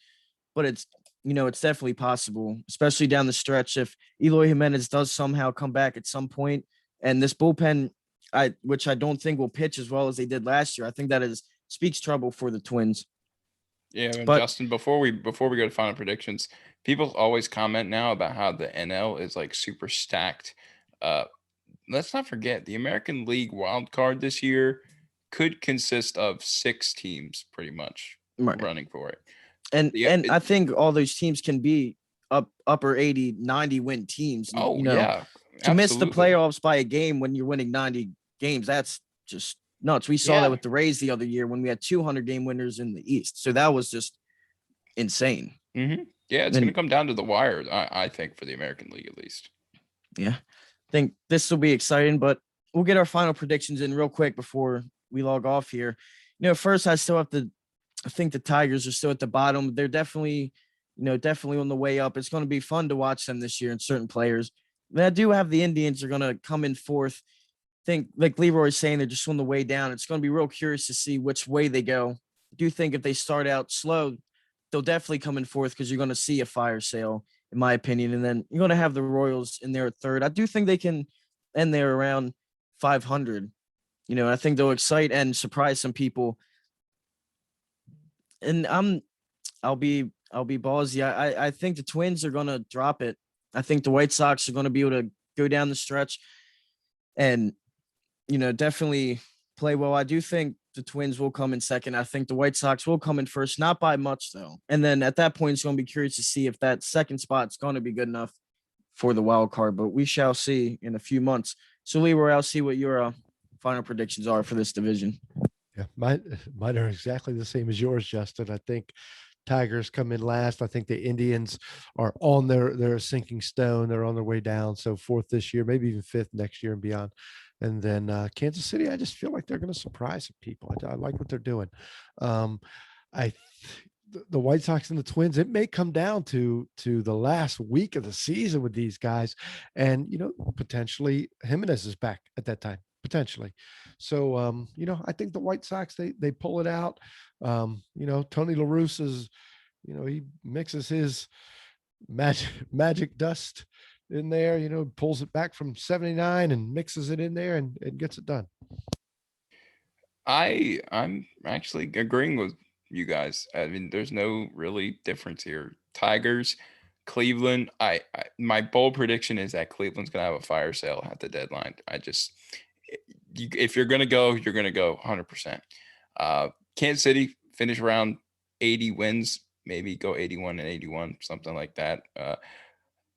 S1: but it's definitely possible, especially down the stretch. If Eloy Jimenez does somehow come back at some point, and this bullpen, which I don't think will pitch as well as they did last year, I think that speaks trouble for the Twins.
S3: Yeah, and
S1: But
S3: Justin, before we go to final predictions, people always comment now about how the NL is like super stacked. Uh, let's not forget the American League wild card this year could consist of 6 teams pretty much
S1: right.
S3: running for it.
S1: And
S3: Yeah,
S1: I think all those teams can be upper 80, 90 win teams. And,
S3: oh yeah,
S1: to miss the
S3: absolutely.
S1: playoffs by a game when you're winning 90 games, that's just nuts. We saw that
S3: Yeah.
S1: with the Rays the other year when we had 200 game winners in the East. So that was just insane.
S3: Yeah, it's going to
S1: And
S3: come down to the wire, I think, for the American League at least.
S1: yeah, I think this will be exciting, but we'll get our final predictions in real quick before we log off here. First I think the Tigers are still at the bottom. They're definitely, definitely on the way up. It's going to be fun to watch them this year and certain players. And I do have the Indians are going to come in fourth. I think, like Leroy's saying, they're just on the way down. It's going to be real curious to see which way they go. I do think if they start out slow, they'll definitely come in fourth because you're going to see a fire sale, in my opinion. And then you're going to have the Royals in there at third. I do think they can end there around 500. I think they'll excite and surprise some people. And I'll be ballsy. I think the Twins are gonna drop it. I think the White Sox are gonna be able to go down the stretch and definitely play well. I do think the Twins will come in second. I think the White Sox will come in first, not by much though. And then at that point, it's gonna be curious to see if that second spot's gonna be good enough for the wild card. But we shall see in a few months. So Leroy, I'll see what your final predictions are for this division.
S2: Yeah, mine are exactly the same as yours, Justin. I think Tigers come in last. I think the Indians are on their sinking stone. They're on their way down. So fourth this year, maybe even fifth next year and beyond. And then Kansas City, I just feel like they're going to surprise some people. I like what they're doing. I the White Sox and the Twins, it may come down to the last week of the season with these guys, and potentially Jimenez is back at that time. Potentially. So, I think the White Sox, they pull it out. Tony La Russa is, he mixes his magic dust in there, pulls it back from 79 and mixes it in there and gets it done.
S3: I'm actually agreeing with you guys. I mean, there's no really difference here. Tigers, Cleveland. My bold prediction is that Cleveland's gonna have a fire sale at the deadline. If you're gonna go, you're gonna go 100%. Kansas City finish around 80 wins, maybe go 81 and 81, something like that.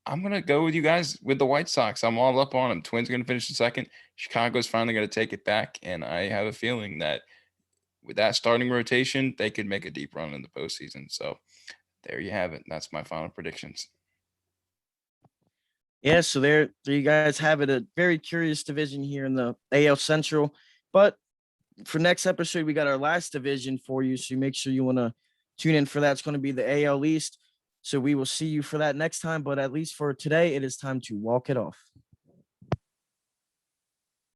S3: I'm gonna go with you guys with the White Sox. I'm all up on them. Twins gonna finish in second. Chicago's finally gonna take it back, and I have a feeling that with that starting rotation, they could make a deep run in the postseason. So there you have it. That's my final predictions.
S1: Yeah, so there you guys have it. A very curious division here in the AL Central. But for next episode, we got our last division for you. So make sure you want to tune in for that. It's going to be the AL East. So we will see you for that next time. But at least for today, it is time to walk it off.